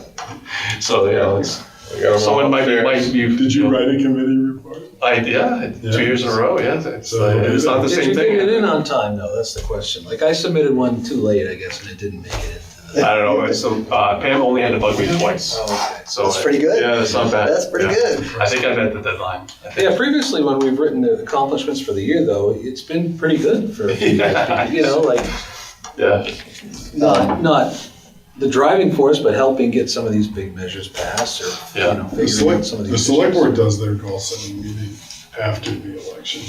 Speaker 8: So, yeah, it's,
Speaker 7: We got 'em all
Speaker 8: someone might
Speaker 7: upstairs.
Speaker 8: be.
Speaker 6: Did you write a committee report?
Speaker 8: Yeah,
Speaker 6: Yeah.
Speaker 8: 2 years in a row, yeah. It's
Speaker 6: So-
Speaker 8: not the
Speaker 2: Did
Speaker 8: same
Speaker 2: you get it in
Speaker 8: thing.
Speaker 2: on time though? That's the question. Like I submitted one too late, I guess, and it didn't make it into the.
Speaker 8: I don't know, so Pam only had to bug me twice.
Speaker 2: Oh, okay.
Speaker 8: So
Speaker 3: That's pretty good.
Speaker 8: Yeah, that's not bad.
Speaker 3: That's pretty
Speaker 8: Yeah.
Speaker 3: good.
Speaker 8: I think I met the deadline. I think.
Speaker 2: Yeah, previously when we've written the accomplishments for the year though, it's been pretty good for, you know, like
Speaker 8: Yeah,
Speaker 2: not the driving force, but helping get some of these big measures passed or,
Speaker 8: Yeah.
Speaker 2: you know,
Speaker 6: The
Speaker 2: figuring out some of
Speaker 6: select,
Speaker 2: these.
Speaker 6: the select
Speaker 2: issues.
Speaker 6: board does their goal setting meeting after the election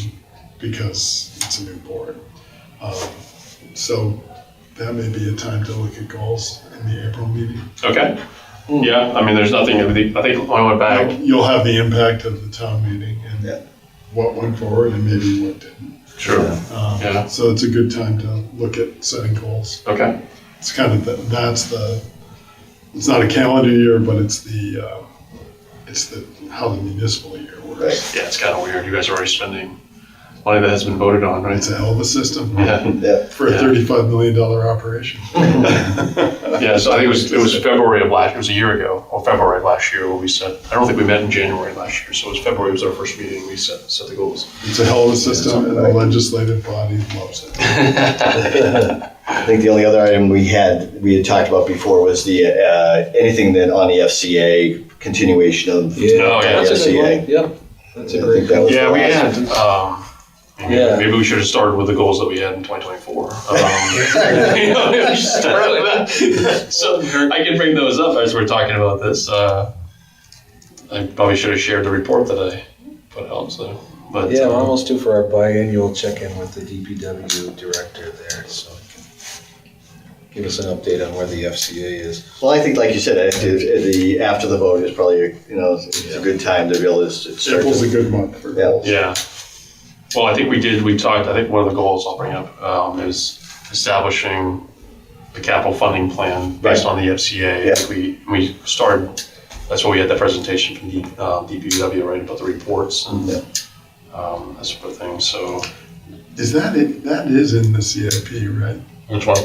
Speaker 6: because it's a new board. So that may be a time to look at goals in the April meeting.
Speaker 8: okay. Yeah, I mean, there's nothing, I think when I went back,
Speaker 6: You'll have the impact of the town meeting
Speaker 3: Yeah.
Speaker 6: and what went forward and maybe what didn't.
Speaker 8: sure, Yeah.
Speaker 6: So it's a good time to look at setting goals.
Speaker 8: okay.
Speaker 6: It's kind of, it's not a calendar year, but it's how the municipal year works.
Speaker 3: Right.
Speaker 8: Yeah, it's kind of weird, you guys are already spending money that has been voted on, right?
Speaker 6: It's a hell of a system
Speaker 8: Yeah.
Speaker 3: Yeah.
Speaker 6: for a
Speaker 8: Yeah.
Speaker 6: $35 million operation.
Speaker 8: Yeah, so I think it was February of last, it was a year ago, or February of last year when we set, I don't think we met in January last year, so it was February was our first meeting, we set the goals.
Speaker 6: It's a hell of a system, and the legislative body loves it.
Speaker 3: I think the only other item we had talked about before was the, anything that on the FCA, continuation of.
Speaker 2: Yeah,
Speaker 8: Oh, yeah.
Speaker 2: that's a good
Speaker 3: FCA.
Speaker 2: one. Yep, that's a
Speaker 3: I
Speaker 2: great
Speaker 3: think that was
Speaker 8: Yeah,
Speaker 3: the
Speaker 8: we
Speaker 3: last
Speaker 8: had,
Speaker 3: one.
Speaker 2: Yeah.
Speaker 8: maybe we should have started with the goals that we had in 2024. You know, we should start with that. So I can bring those up as we're talking about this. I probably should have shared the report that I put out, so, but.
Speaker 2: Yeah, we're almost due for our biannual check-in with the DPW director there, so he can give us an update on where the FCA is.
Speaker 3: Well, I think, like you said, after the vote is probably, it's a good time to be able to start.
Speaker 6: April's a good month for
Speaker 3: Yeah.
Speaker 6: goals.
Speaker 8: Yeah. Well, I think we talked, I think one of the goals I'll bring up is establishing the capital funding plan based on the FCA.
Speaker 3: Yeah.
Speaker 8: We started, that's why we had that presentation from DPW, right, about the reports and that sort of thing, so.
Speaker 6: Is that it? That is in the CIP, right?
Speaker 8: Which one?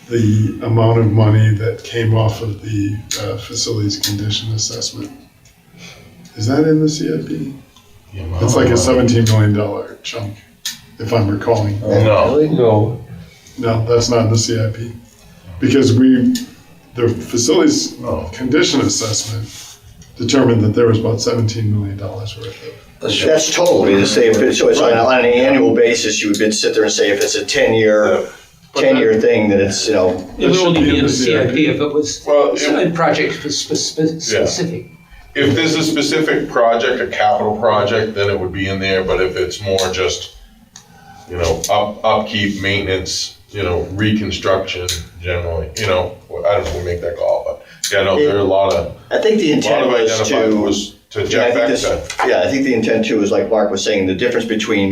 Speaker 6: The amount of money that came off of the facilities condition assessment. Is that in the CIP? It's like a $17 million chunk, if I'm recalling.
Speaker 7: No.
Speaker 2: Really?
Speaker 5: No,
Speaker 6: No, that's not in the CIP. Because the facilities condition assessment determined that there was about $17 million worth of.
Speaker 3: That's total, I mean, so it's on an annual basis, you would sit there and say if it's a 10-year thing, then it's,
Speaker 5: it would
Speaker 6: should
Speaker 5: only
Speaker 6: be
Speaker 5: be
Speaker 6: in
Speaker 5: in
Speaker 6: the
Speaker 5: the CIP
Speaker 6: CIP.
Speaker 5: if it was
Speaker 7: Well,
Speaker 5: a project specific.
Speaker 7: if there's a specific project, a capital project, then it would be in there, but if it's more just, upkeep, maintenance, reconstruction generally, I don't know, we make that call, but yeah, no, there are a lot of
Speaker 3: I think the intent was
Speaker 7: to
Speaker 3: Yeah,
Speaker 7: Jeff
Speaker 3: I think
Speaker 7: Beck.
Speaker 3: I think the intent too is like Mark was saying, the difference between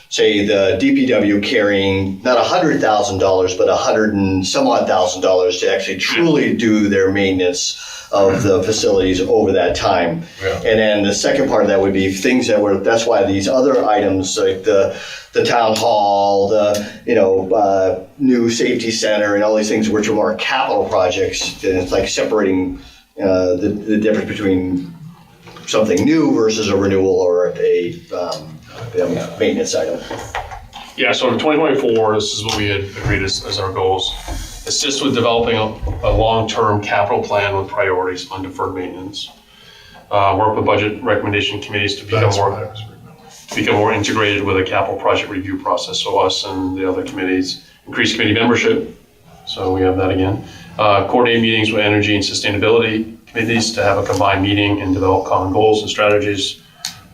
Speaker 3: say the DPW carrying not $100,000, but $100 and some odd thousand to actually truly do their maintenance of the facilities over that time.
Speaker 7: Yeah.
Speaker 3: And then the second part of that would be things that's why these other items like the town hall, the new safety center and all these things which are more capital projects, and it's like separating the difference between something new versus a renewal or a maintenance item.
Speaker 8: Yeah, so in 2024, this is what we had agreed as our goals. Assist with developing a long-term capital plan with priorities on deferred maintenance. Work with budget recommendation committees to become
Speaker 6: That's what I was remembering.
Speaker 8: more integrated with a capital project review process. So us and the other committees, increase committee membership. So we have that again. Coordinate meetings with energy and sustainability committees to have a combined meeting and develop common goals and strategies.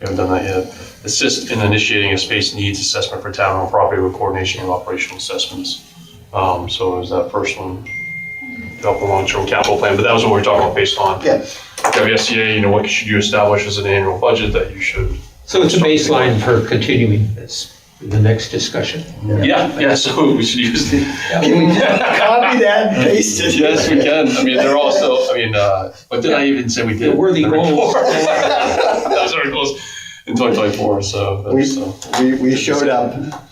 Speaker 8: We haven't done that yet. Assist in initiating a space needs assessment for town-owned property with coordination of operational assessments. So is that first one, develop a long-term capital plan, but that was what we were talking about based on WSCA, what should you establish as an annual budget that you should.
Speaker 5: So it's a baseline for continuing this, the next discussion.
Speaker 8: Yeah, so we should use the.
Speaker 3: Can we copy that and paste it?
Speaker 8: Yes, we can. I mean, they're also, what did I even say we did?
Speaker 5: The worthy goals.
Speaker 8: Those are our goals in 2024, so.
Speaker 3: We showed up.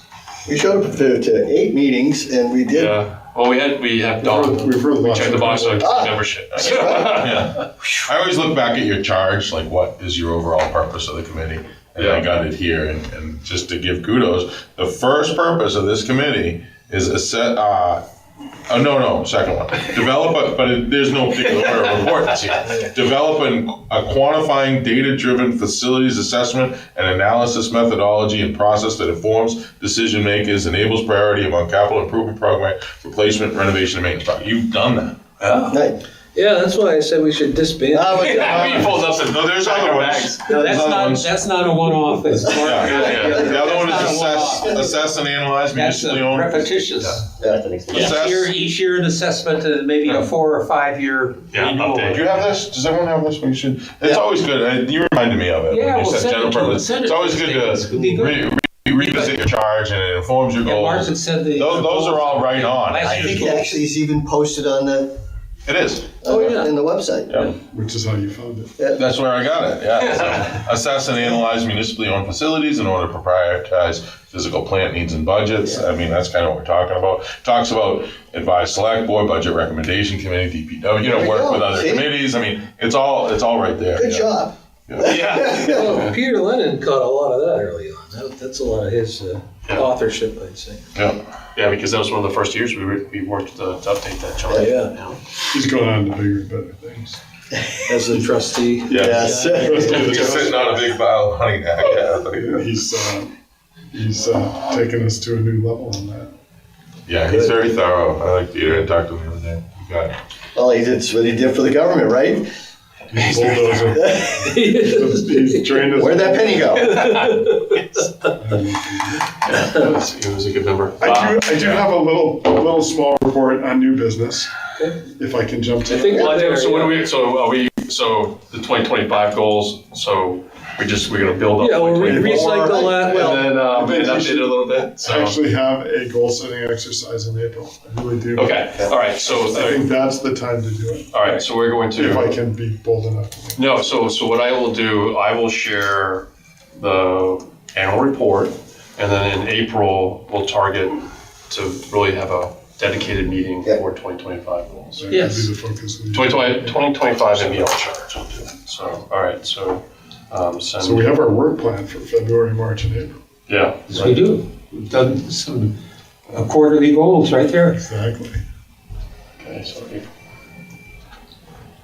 Speaker 3: We showed up to 8 meetings and we did.
Speaker 8: Yeah, well, we have done,
Speaker 6: We've heard
Speaker 8: we
Speaker 6: lots
Speaker 8: checked the
Speaker 6: of
Speaker 8: box on membership.
Speaker 7: Yeah. I always look back at your charge, like what is your overall purpose of the committee? And I got it here, and just to give kudos, the first purpose of this committee is second one. There's no particular order of importance here. Develop a quantifying data-driven facilities assessment and analysis methodology and process that informs decision makers, enables priority among capital improvement program, replacement, renovation, and maintenance projects. You've done that.
Speaker 3: Nice.
Speaker 2: Yeah, that's why I said we should disband.
Speaker 8: You pulled up some.
Speaker 7: No, there's other ones.
Speaker 5: No,
Speaker 7: There's other ones.
Speaker 5: that's not a one-off. It's more.
Speaker 7: The other one
Speaker 5: That's
Speaker 7: is
Speaker 5: not a one-off.
Speaker 7: assess and analyze
Speaker 5: That's
Speaker 7: municipally owned.
Speaker 5: repetitious.
Speaker 7: Assess.
Speaker 5: Each year an assessment and maybe a 4 or 5 year renewal.
Speaker 8: update.
Speaker 7: Do you have this? Does everyone have this? We should. It's always good. You reminded me of it.
Speaker 5: Yeah,
Speaker 7: when you
Speaker 5: we'll
Speaker 7: said
Speaker 5: send it
Speaker 7: general
Speaker 5: to them.
Speaker 7: purpose.
Speaker 5: Send it
Speaker 7: It's
Speaker 5: to
Speaker 7: always
Speaker 5: them.
Speaker 7: good
Speaker 5: It would be good.
Speaker 7: to revisit your charge and it informs your
Speaker 5: Yeah, Mark had
Speaker 7: goals.
Speaker 5: said
Speaker 7: Those are all right on.
Speaker 5: Last
Speaker 3: I
Speaker 5: year's
Speaker 3: think it
Speaker 5: goals.
Speaker 3: actually is even posted on the
Speaker 7: It is.
Speaker 3: in the website.
Speaker 7: Yeah.
Speaker 6: Which is how you found it.
Speaker 7: That's where I got it. Yeah. So, assess and analyze municipally owned facilities in order to prioritize physical plant needs and budgets. I mean, that's kind of what we're talking about. Talks about advise select board, budget recommendation committee, DPW.
Speaker 3: we
Speaker 7: Work
Speaker 3: go.
Speaker 7: with other
Speaker 3: See?
Speaker 7: committees. I mean, it's all right there.
Speaker 3: Good
Speaker 7: Yeah.
Speaker 3: job.
Speaker 2: Well, Peter Lennon caught a lot of that early on. That's a lot of his authorship, I'd say.
Speaker 7: Yeah.
Speaker 8: Yeah, because that was one of the first years we worked to update that chart.
Speaker 2: Yeah.
Speaker 6: He's going on to bigger and better things.
Speaker 2: As a trustee.
Speaker 3: Yes.
Speaker 7: Just sitting on a big pile of money now. Yeah.
Speaker 6: He's taken us to a new level on that.
Speaker 7: Yeah, he's very thorough. I like Peter. I talked to him the other day. You got it.
Speaker 3: Well, it's what he did for the government, right?
Speaker 6: He's a bulldozer. He's trained us.
Speaker 3: Where'd that penny go?
Speaker 8: It was a good number.
Speaker 6: I do have a little small report on new business, if I can jump to
Speaker 2: I think
Speaker 6: it.
Speaker 2: we're there.
Speaker 8: So what do we? So the 2025 goals. So we're gonna build up.
Speaker 2: Yeah, we'll
Speaker 8: 2024,
Speaker 2: recycle that.
Speaker 8: and then update it a little bit.
Speaker 6: I
Speaker 8: So
Speaker 6: actually have a goal-setting exercise in April. I really do.
Speaker 8: okay, all right. So
Speaker 6: I think that's the time to do it,
Speaker 8: all right. So we're going to.
Speaker 6: if I can be bold enough to do it.
Speaker 8: No, so what I will do, I will share the annual report, and then in April, we'll target to really have a dedicated meeting for 2025 goals.
Speaker 6: That could
Speaker 5: Yes.
Speaker 6: be the focus of the
Speaker 8: 2025 and beyond. So, all right, so, send.
Speaker 6: So we have our work plan for February, March, and April.
Speaker 8: Yeah.
Speaker 5: Yes, we do. We've done some quarterly goals right there.
Speaker 6: Exactly.
Speaker 8: Okay, so April.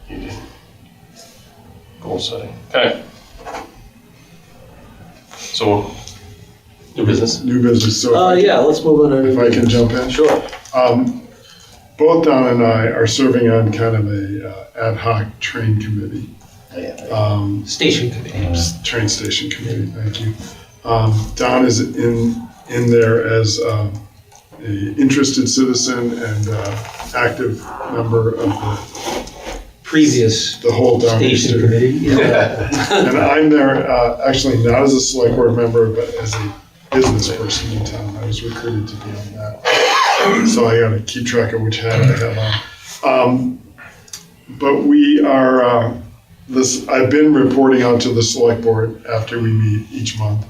Speaker 8: You did. Goal setting. Okay. So, new business?
Speaker 6: New business. So if I can-
Speaker 2: Yeah, let's move on to new
Speaker 6: if I can
Speaker 2: business.
Speaker 6: jump in.
Speaker 2: Sure.
Speaker 6: Both Don and I are serving on kind of a ad hoc train committee
Speaker 5: Station committee.
Speaker 6: Train station committee, thank you. Don is in there as a interested citizen and active member of
Speaker 5: Previous
Speaker 6: the whole
Speaker 5: station
Speaker 6: Downeaster.
Speaker 5: committee. Yeah.
Speaker 6: And I'm there actually not as a select board member, but as a business person in town. I was recruited to be on that. So I gotta keep track of which hat I have on. But we are, I've been reporting out to the select board after we meet each month.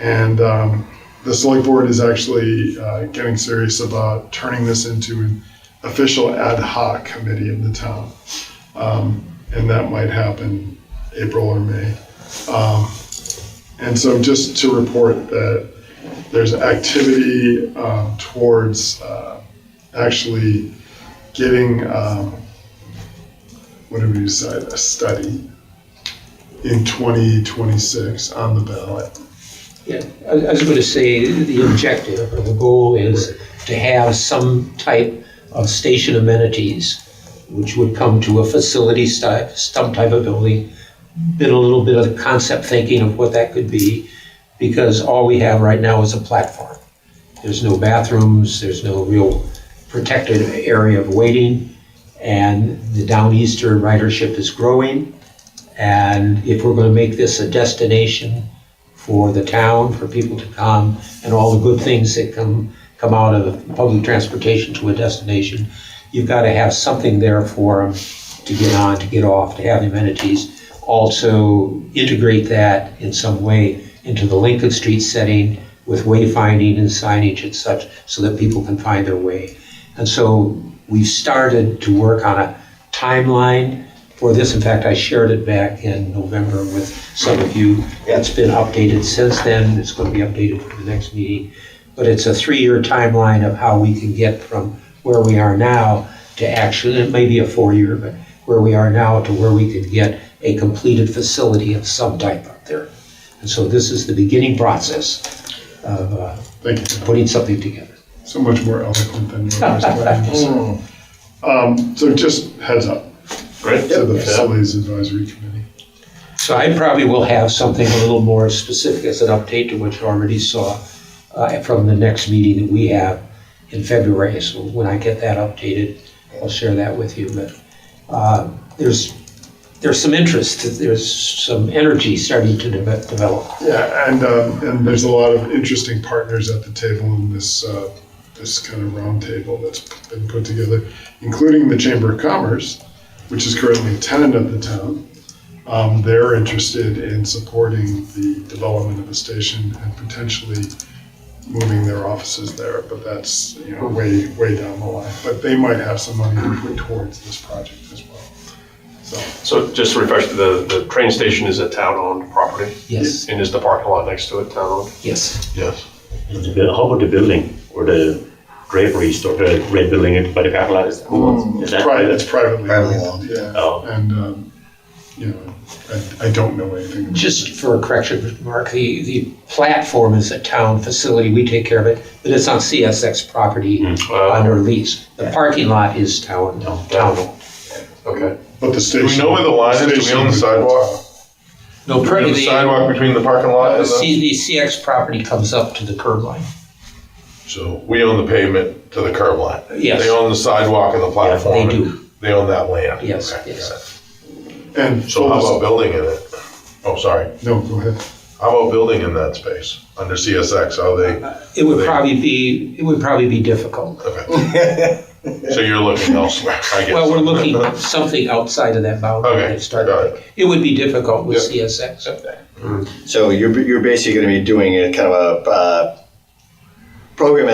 Speaker 6: And the select board is actually getting serious about turning this into an official ad hoc committee of the town. And that might happen April or May. And so just to report that there's activity towards actually getting, what did we decide, a study in 2026 on the ballot.
Speaker 5: Yeah, I was going to say the objective or the goal is to have some type of station amenities which would come to a facility some type of building, been a little bit of concept thinking of what that could be, because all we have right now is a platform. There's no bathrooms, there's no real protected area of waiting, and the Downeaster ridership is growing. And if we're going to make this a destination for the town, for people to come, and all the good things that come out of public transportation to a destination, you've got to have something there for them to get on, to get off, to have amenities. Also integrate that in some way into the Lincoln Street setting with wayfinding and signage and such, so that people can find their way. And so we've started to work on a timeline for this. In fact, I shared it back in November with some of you. It's been updated since then. It's going to be updated for the next meeting. But it's a 3-year timeline of how we can get from where we are now to actually, it may be a 4-year, but where we are now to where we could get a completed facility of some type up there. And so this is the beginning process of
Speaker 6: Thank you.
Speaker 5: putting something together.
Speaker 6: So much more eloquent than what I was planning to say. So just heads up
Speaker 4: Great.
Speaker 6: to the Facilities Advisory Committee.
Speaker 5: So I probably will have something a little more specific as an update to what you already saw from the next meeting that we have in February. So when I get that updated, I'll share that with you. But there's some interest, there's some energy starting to develop.
Speaker 6: Yeah, and there's a lot of interesting partners at the table in this kind of round table that's been put together, including the Chamber of Commerce, which is currently a tenant of the town. They're interested in supporting the development of the station and potentially moving their offices there, but that's way down the line. But they might have some money to put towards this project as well.
Speaker 8: So just to refresh, the train station is a town-owned property?
Speaker 5: Yes.
Speaker 8: And is the parking lot next to it town-owned?
Speaker 5: Yes.
Speaker 7: Yes.
Speaker 4: How about the building or the draperies or the red building by the parking lot? Is that
Speaker 6: It's privately
Speaker 3: owned.
Speaker 6: Yeah.
Speaker 4: Oh.
Speaker 6: And I don't know anything about
Speaker 5: Just for a correction, Mark, the platform is a town facility, we take care of it, but it's on CSX property under lease. The parking lot is town owned.
Speaker 8: Okay.
Speaker 6: But the
Speaker 7: Do
Speaker 6: station.
Speaker 7: we know where the line is? Do we own the sidewalk?
Speaker 5: No,
Speaker 7: Do we own the sidewalk between the parking lot and the...
Speaker 5: the CX property comes up to the curb line.
Speaker 7: So we own the pavement to the curb line.
Speaker 5: Yes.
Speaker 7: They own the sidewalk and the platform.
Speaker 5: they do.
Speaker 7: They own that land.
Speaker 5: Yes,
Speaker 7: Okay.
Speaker 5: yes.
Speaker 6: And
Speaker 7: So how about building in it? Oh, sorry.
Speaker 6: No, go ahead.
Speaker 7: How about building in that space under CSX? How they?
Speaker 5: It would probably be difficult.
Speaker 7: Okay. So you're looking elsewhere, I guess.
Speaker 5: Well, we're looking at something outside of that boundary.
Speaker 7: Okay,
Speaker 5: to start
Speaker 7: got
Speaker 5: with. It would be difficult with CSX up there.
Speaker 3: So you're basically going to be doing a kind of a program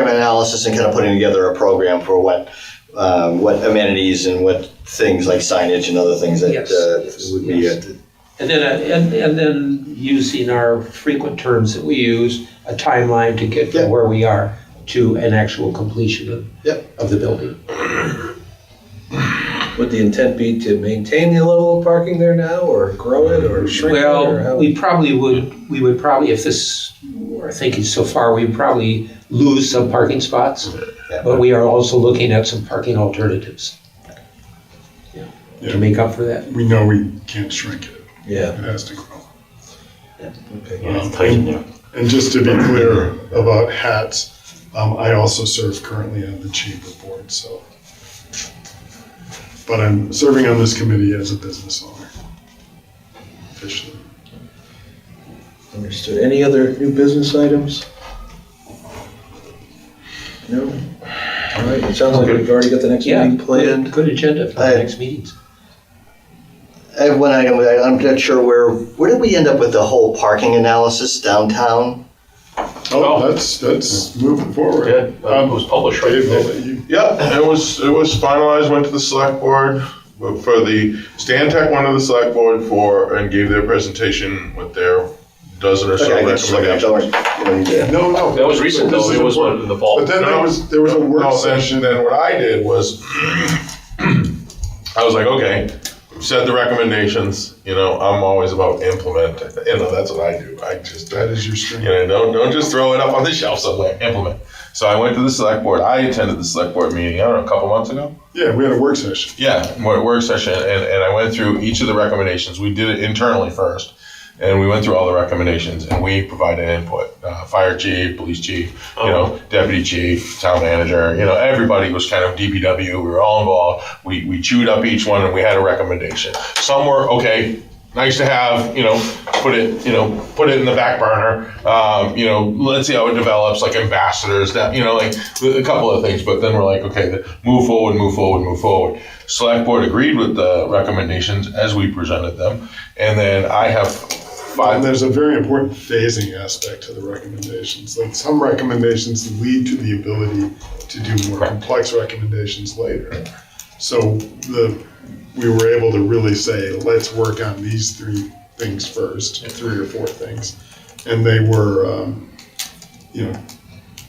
Speaker 3: analysis and kind of putting together a program for what amenities and what things like signage and other things that would be.
Speaker 5: And then using our frequent terms that we use, a timeline to get from where we are to an actual completion of the building.
Speaker 2: Would the intent be to maintain the level of parking there now, or grow it, or shrink it? Or
Speaker 5: Well,
Speaker 2: how?
Speaker 5: we would probably, if this, we're thinking so far, we'd probably lose some parking spots, but we are also looking at some parking alternatives. to make up for that?
Speaker 6: We know we can't shrink it.
Speaker 2: Yeah.
Speaker 6: It has to grow.
Speaker 2: Okay.
Speaker 4: Yeah, it's tight in there.
Speaker 6: And just to be clear about hats, I also serve currently on the chamber board, so. But I'm serving on this committee as a business owner, officially.
Speaker 2: Understood. Any other new business items? No? All right, it sounds like we've already got the next meeting planned.
Speaker 5: Good agenda for the next meetings.
Speaker 3: I have one item, I'm not sure where did we end up with the whole parking analysis downtown?
Speaker 6: Oh, that's moving forward.
Speaker 8: Yeah, it was published, right?
Speaker 6: Dave, I'll let you-
Speaker 7: Yeah, it was finalized, went to the select board for the, Stantec went to the select board and gave their presentation with their dozen or so
Speaker 3: Okay, I can just look it up, don't worry. You don't need to-
Speaker 6: No.
Speaker 8: That was recent, though. It was in the fall.
Speaker 6: But then there was a work session.
Speaker 7: Then what I did was, I was like, okay, set the recommendations, I'm always about implement, that's what I do.
Speaker 6: That is your strength.
Speaker 7: Don't just throw it up on the shelf somewhere, implement. So I went to the select board, I attended the select board meeting, I don't know, a couple months ago?
Speaker 6: Yeah, we had a work session.
Speaker 7: Yeah, work session, and I went through each of the recommendations. We did it internally first, and we went through all the recommendations, and we provided input. Fire chief, police chief, deputy chief, town manager, everybody was kind of DPW. We were all involved. We chewed up each one, and we had a recommendation. Some were okay, nice to have, put it in the back burner. Let's see how it develops, like ambassadors, that, like a couple of things. But then we're like, okay, move forward. Select board agreed with the recommendations as we presented them, and then I have
Speaker 6: And there's a very important phasing aspect to the recommendations. Like some recommendations lead to the ability to do more complex recommendations later. So we were able to really say, let's work on these 3 things first, 3 or 4 things. And they were,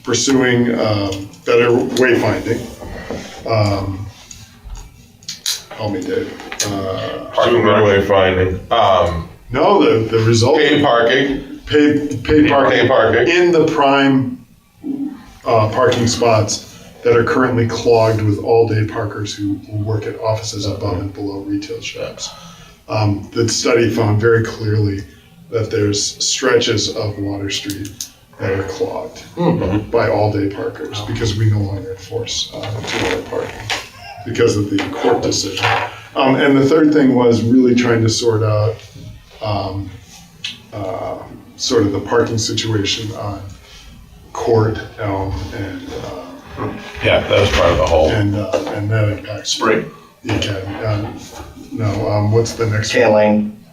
Speaker 6: pursuing better wayfinding. Help me, Dave.
Speaker 7: parking runway finding,
Speaker 6: No, the result.
Speaker 7: paid parking,
Speaker 6: Paid parking in the prime parking spots that are currently clogged with all-day parkers who work at offices above and below retail shops. The study found very clearly that there's stretches of Water Street that are clogged by all-day parkers because we no longer enforce two-hour parking because of the court decision. And the third thing was really trying to sort out sort of the parking situation on Court, Elm, and
Speaker 7: yeah, that was part of the whole.
Speaker 6: and that impacts
Speaker 8: Spring.
Speaker 6: the academy. What's the next
Speaker 3: Tan
Speaker 6: one?
Speaker 3: Lane.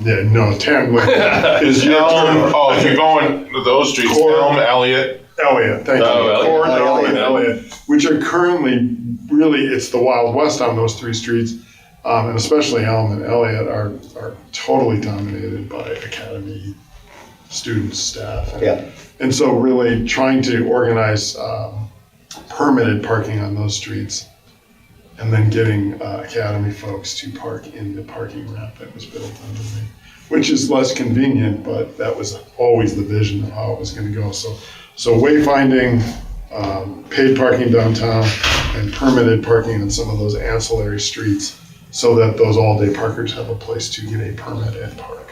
Speaker 6: Yeah, no, Tan Lane is your
Speaker 7: Elm,
Speaker 6: term.
Speaker 7: if you're going to those streets,
Speaker 6: Court.
Speaker 7: Elm, Elliott.
Speaker 6: Elliott, thank you.
Speaker 8: Oh, Elliott.
Speaker 6: Court, Elm, and
Speaker 3: Elliott.
Speaker 6: Elliott, which are currently really, it's the Wild West on those 3 streets. And especially Elm and Elliott are totally dominated by academy students, staff. And so really trying to organize permitted parking on those streets and then getting academy folks to park in the parking ramp that was built underneath, which is less convenient, but that was always the vision of how it was going to go. So wayfinding, paid parking downtown, and permitted parking on some of those ancillary streets so that those all-day parkers have a place to get a permit and park.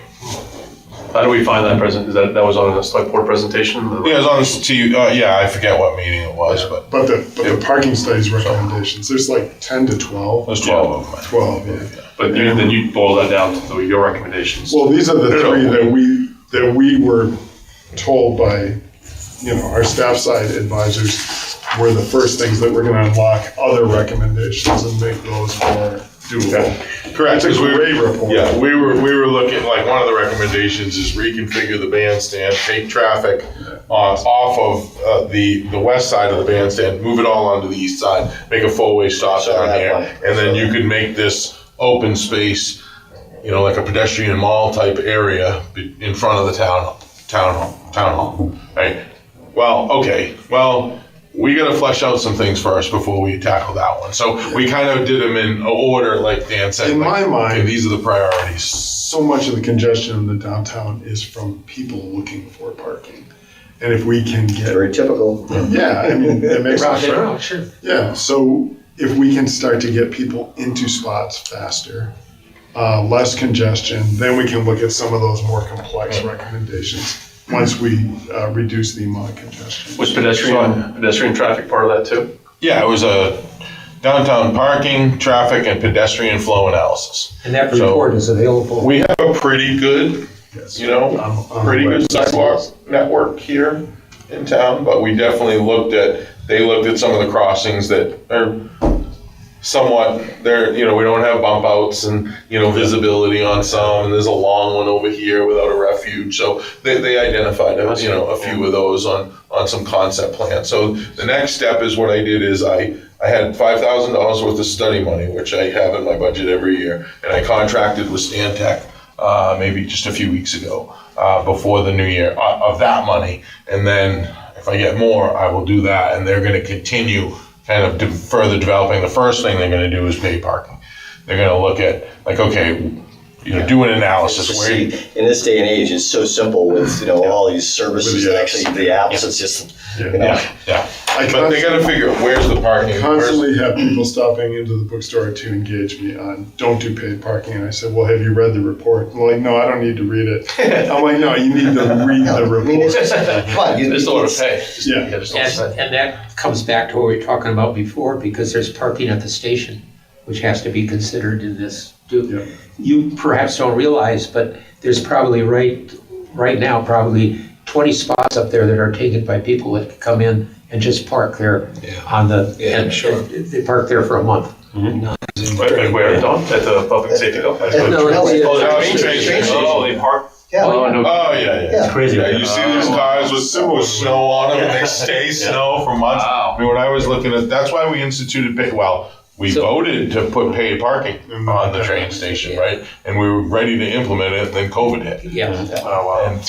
Speaker 8: How do we find that present? That was on a select board presentation?
Speaker 7: Yeah, it was on this I forget what meeting it was, but
Speaker 6: But the parking studies recommendations, there's like 10 to 12.
Speaker 7: there's 12 of them.
Speaker 6: 12, yeah.
Speaker 8: But then you boil that down to your recommendations.
Speaker 6: Well, these are the 3 that we were told by, our staff side advisors were the first things that we're going to unlock other recommendations and make those more doable.
Speaker 7: Correct.
Speaker 6: It's a
Speaker 7: 'cause
Speaker 6: great report.
Speaker 7: Yeah, we were looking, like, one of the recommendations is reconfigure the bandstand, take traffic off of the west side of the bandstand, move it all onto the east side, make a four-way stop down
Speaker 3: that
Speaker 7: here,
Speaker 3: one.
Speaker 7: and then you could make this open space, like a pedestrian mall type area in front of the town hall, right? Well, okay, we gotta flesh out some things first before we tackle that one. So we kind of did them in order, like Dan said.
Speaker 6: In
Speaker 7: like,
Speaker 6: my mind-
Speaker 7: okay, these are the priorities.
Speaker 6: So much of the congestion in the downtown is from people looking for parking. And if we can get,
Speaker 3: Very typical.
Speaker 6: yeah, I mean, it makes sense.
Speaker 5: Sure.
Speaker 6: Yeah, so if we can start to get people into spots faster, less congestion, then we can look at some of those more complex recommendations once we reduce the amount of congestion.
Speaker 8: Was pedestrian traffic part of that too?
Speaker 7: Yeah, it was a downtown parking, traffic, and pedestrian flow analysis.
Speaker 5: And that
Speaker 7: So-
Speaker 5: report is available.
Speaker 7: We have a pretty good, pretty good sidewalk network here in town, but we definitely they looked at some of the crossings that are somewhat, we don't have bump outs and, visibility on some, and there's a long one over here without a refuge. So they identified, a few of those on some concept plans. So the next step is what I did is I had $5,000 worth of study money, which I have in my budget every year, and I contracted with Stantec maybe just a few weeks ago, before the new year, of that money. And then if I get more, I will do that, and they're going to continue kind of further developing. The first thing they're going to do is pay parking. They're going to look at, do an analysis.
Speaker 3: See, in this day and age, it's so simple with, all these services,
Speaker 6: With the
Speaker 3: and actually the apps, it's just,
Speaker 7: Yeah. But they got to figure out where's the parking.
Speaker 6: I constantly have people stopping into the bookstore to engage me on, don't do paid parking. And I said, well, have you read the report? I'm like, no, I don't need to read it. I'm like, no, you need to read the report.
Speaker 3: I mean, it's just, come on,
Speaker 8: There's still want to pay.
Speaker 5: And that comes back to what we were talking about before, because there's parking at the station, which has to be considered in this. You perhaps don't realize, but there's probably right now, probably 20 spots up there that are taken by people that come in and just park there on the, they park there for a month.
Speaker 8: Where, Don? At the public safety company? They park.
Speaker 3: Yeah.
Speaker 7: Oh, yeah.
Speaker 3: Yeah.
Speaker 4: Crazy.
Speaker 7: Yeah, you see these cars with snow on them, and they stay snow for months.
Speaker 8: Wow.
Speaker 7: I mean, when I was looking at, that's why we instituted we voted to put paid parking on the train station, right? And we were ready to implement it, and then COVID hit.
Speaker 5: Yeah.
Speaker 7: Oh, wow. And,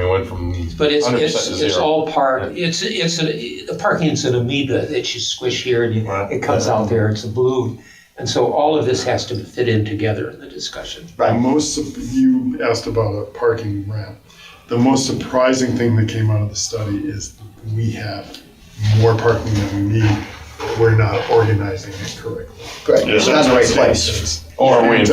Speaker 7: went from
Speaker 5: But
Speaker 7: 100% to
Speaker 5: it's
Speaker 7: zero.
Speaker 5: all part, the parking's an amoeba that you squish here and it comes out there, it's a balloon. And so all of this has to fit in together in the discussion.
Speaker 6: You asked about a parking ramp. The most surprising thing that came out of the study is we have more parking than we need. We're not organizing it correctly.
Speaker 3: Right, it's not in the right place.
Speaker 7: Or we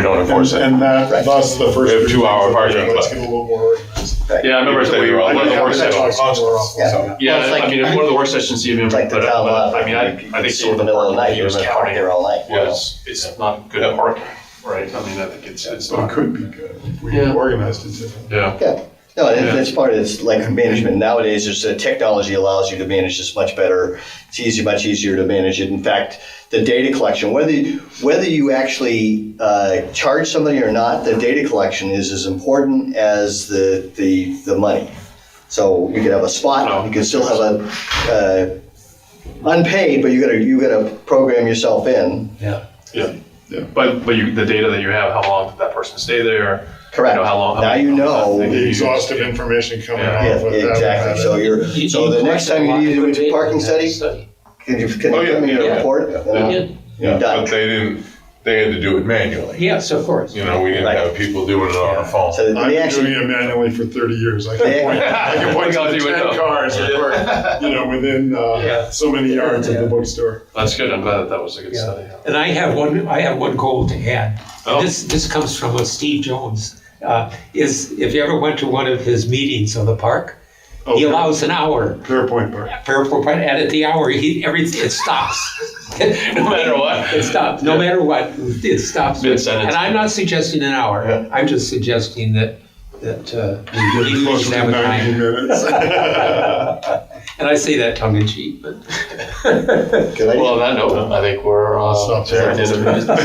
Speaker 7: don't enforce it.
Speaker 6: And that's the first.
Speaker 7: We have 2-hour parking,
Speaker 6: Let's
Speaker 7: but-
Speaker 6: get a little more organized.
Speaker 8: Yeah, I remember that we were one of the work sessions.
Speaker 6: More often.
Speaker 8: Yeah, I mean, one of the work sessions even,
Speaker 3: Like the
Speaker 8: but
Speaker 3: town lot.
Speaker 8: I mean, I
Speaker 3: You
Speaker 8: think
Speaker 3: see
Speaker 8: some of
Speaker 3: in
Speaker 8: the
Speaker 3: the middle of the night,
Speaker 8: parking he
Speaker 3: you're
Speaker 8: was
Speaker 3: gonna park
Speaker 8: counting
Speaker 3: there all night.
Speaker 8: was, it's not good parking, right? I mean, I think it's
Speaker 6: But it
Speaker 8: not.
Speaker 6: could be good if we
Speaker 8: Yeah.
Speaker 6: organized it differently.
Speaker 8: Yeah.
Speaker 3: Yeah. No, that's part of it. It's like management. Nowadays, technology allows you to manage this much better. It's much easier to manage it. In fact, the data collection, whether you actually charge somebody or not, the data collection is as important as the money. So you could have a spot, you could still have a unpaid, but you gotta program yourself in.
Speaker 8: Yeah. But the data that you have, how long did that person stay there?
Speaker 3: Correct.
Speaker 8: How long?
Speaker 3: Now you know.
Speaker 6: The exhaustive information coming
Speaker 8: Yeah.
Speaker 6: off
Speaker 3: Yeah,
Speaker 6: of that.
Speaker 3: exactly. So the next time you need to do a parking study, can you give me a report?
Speaker 5: We did.
Speaker 3: You're done.
Speaker 7: But they had to do it manually.
Speaker 5: Yes, of course.
Speaker 7: We didn't have people doing it on a phone.
Speaker 3: So
Speaker 6: I've been
Speaker 3: they
Speaker 6: doing
Speaker 3: actually,
Speaker 6: it manually for 30 years. I can
Speaker 3: Yeah.
Speaker 6: point to
Speaker 8: Out
Speaker 6: the
Speaker 8: the
Speaker 6: 10
Speaker 8: window.
Speaker 6: cars that were, within so many yards of the bookstore.
Speaker 8: That's good. I'm glad that was a good study.
Speaker 5: And I have one goal to add.
Speaker 8: Oh.
Speaker 5: This comes from Steve Jones. Is if you ever went to one of his meetings of the park, he allows an hour.
Speaker 6: Fairpoint Park.
Speaker 5: And at the hour, it stops.
Speaker 8: No matter what.
Speaker 5: It stops. No matter what, it stops.
Speaker 8: Mid-sentence.
Speaker 5: And I'm not suggesting an hour.
Speaker 7: Yeah.
Speaker 5: I'm just suggesting that we
Speaker 6: Close
Speaker 5: should
Speaker 6: to
Speaker 5: have a
Speaker 6: 90
Speaker 5: time.
Speaker 6: minutes.
Speaker 5: And I say that tongue in cheek, but.
Speaker 3: good idea.
Speaker 8: Well, on that note, I think we're
Speaker 6: Stop
Speaker 8: there at the end of the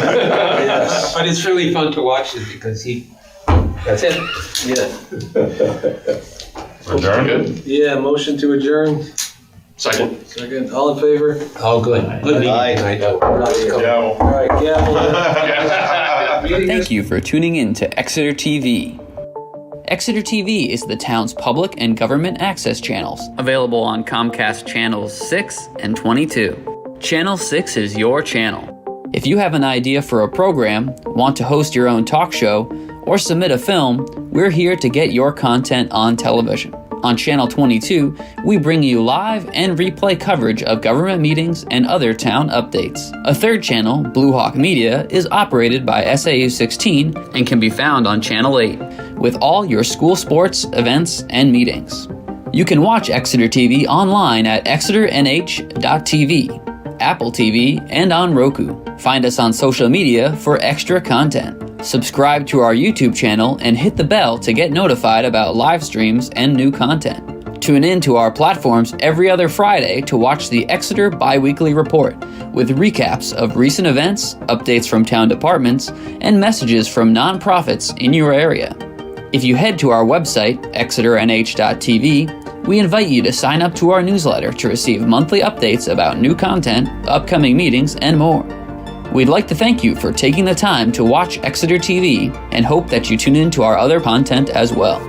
Speaker 5: But it's really fun to watch it because that's it.
Speaker 7: Adjourned?
Speaker 8: Good.
Speaker 2: Yeah, motion to adjourn.
Speaker 8: Second.
Speaker 2: Second, all in favor?
Speaker 5: Oh, good. Good meeting
Speaker 3: Aye.
Speaker 5: tonight.
Speaker 7: Yeah.
Speaker 2: All right, gavel. Meeting is-
Speaker 1: Thank you for tuning in to Exeter TV. Exeter TV is the town's public and government access channels, available on Comcast channels 6 and 22. Channel 6 is your channel. If you have an idea for a program, want to host your own talk show, or submit a film, we're here to get your content on television. On Channel 22, we bring you live and replay coverage of government meetings and other town updates. A third channel, Blue Hawk Media, is operated by SAU 16 and can be found on Channel 8, with all your school sports, events, and meetings. You can watch Exeter TV online at exeternh.tv, Apple TV, and on Roku. Find us on social media for extra content. Subscribe to our YouTube channel and hit the bell to get notified about live streams and new content. Tune in to our platforms every other Friday to watch the Exeter Biweekly Report, with recaps of recent events, updates from town departments, and messages from nonprofits in your area. If you head to our website, exeternh.tv, we invite you to sign up to our newsletter to receive monthly updates about new content, upcoming meetings, and more. We'd like to thank you for taking the time to watch Exeter TV and hope that you tune in to our other content as well.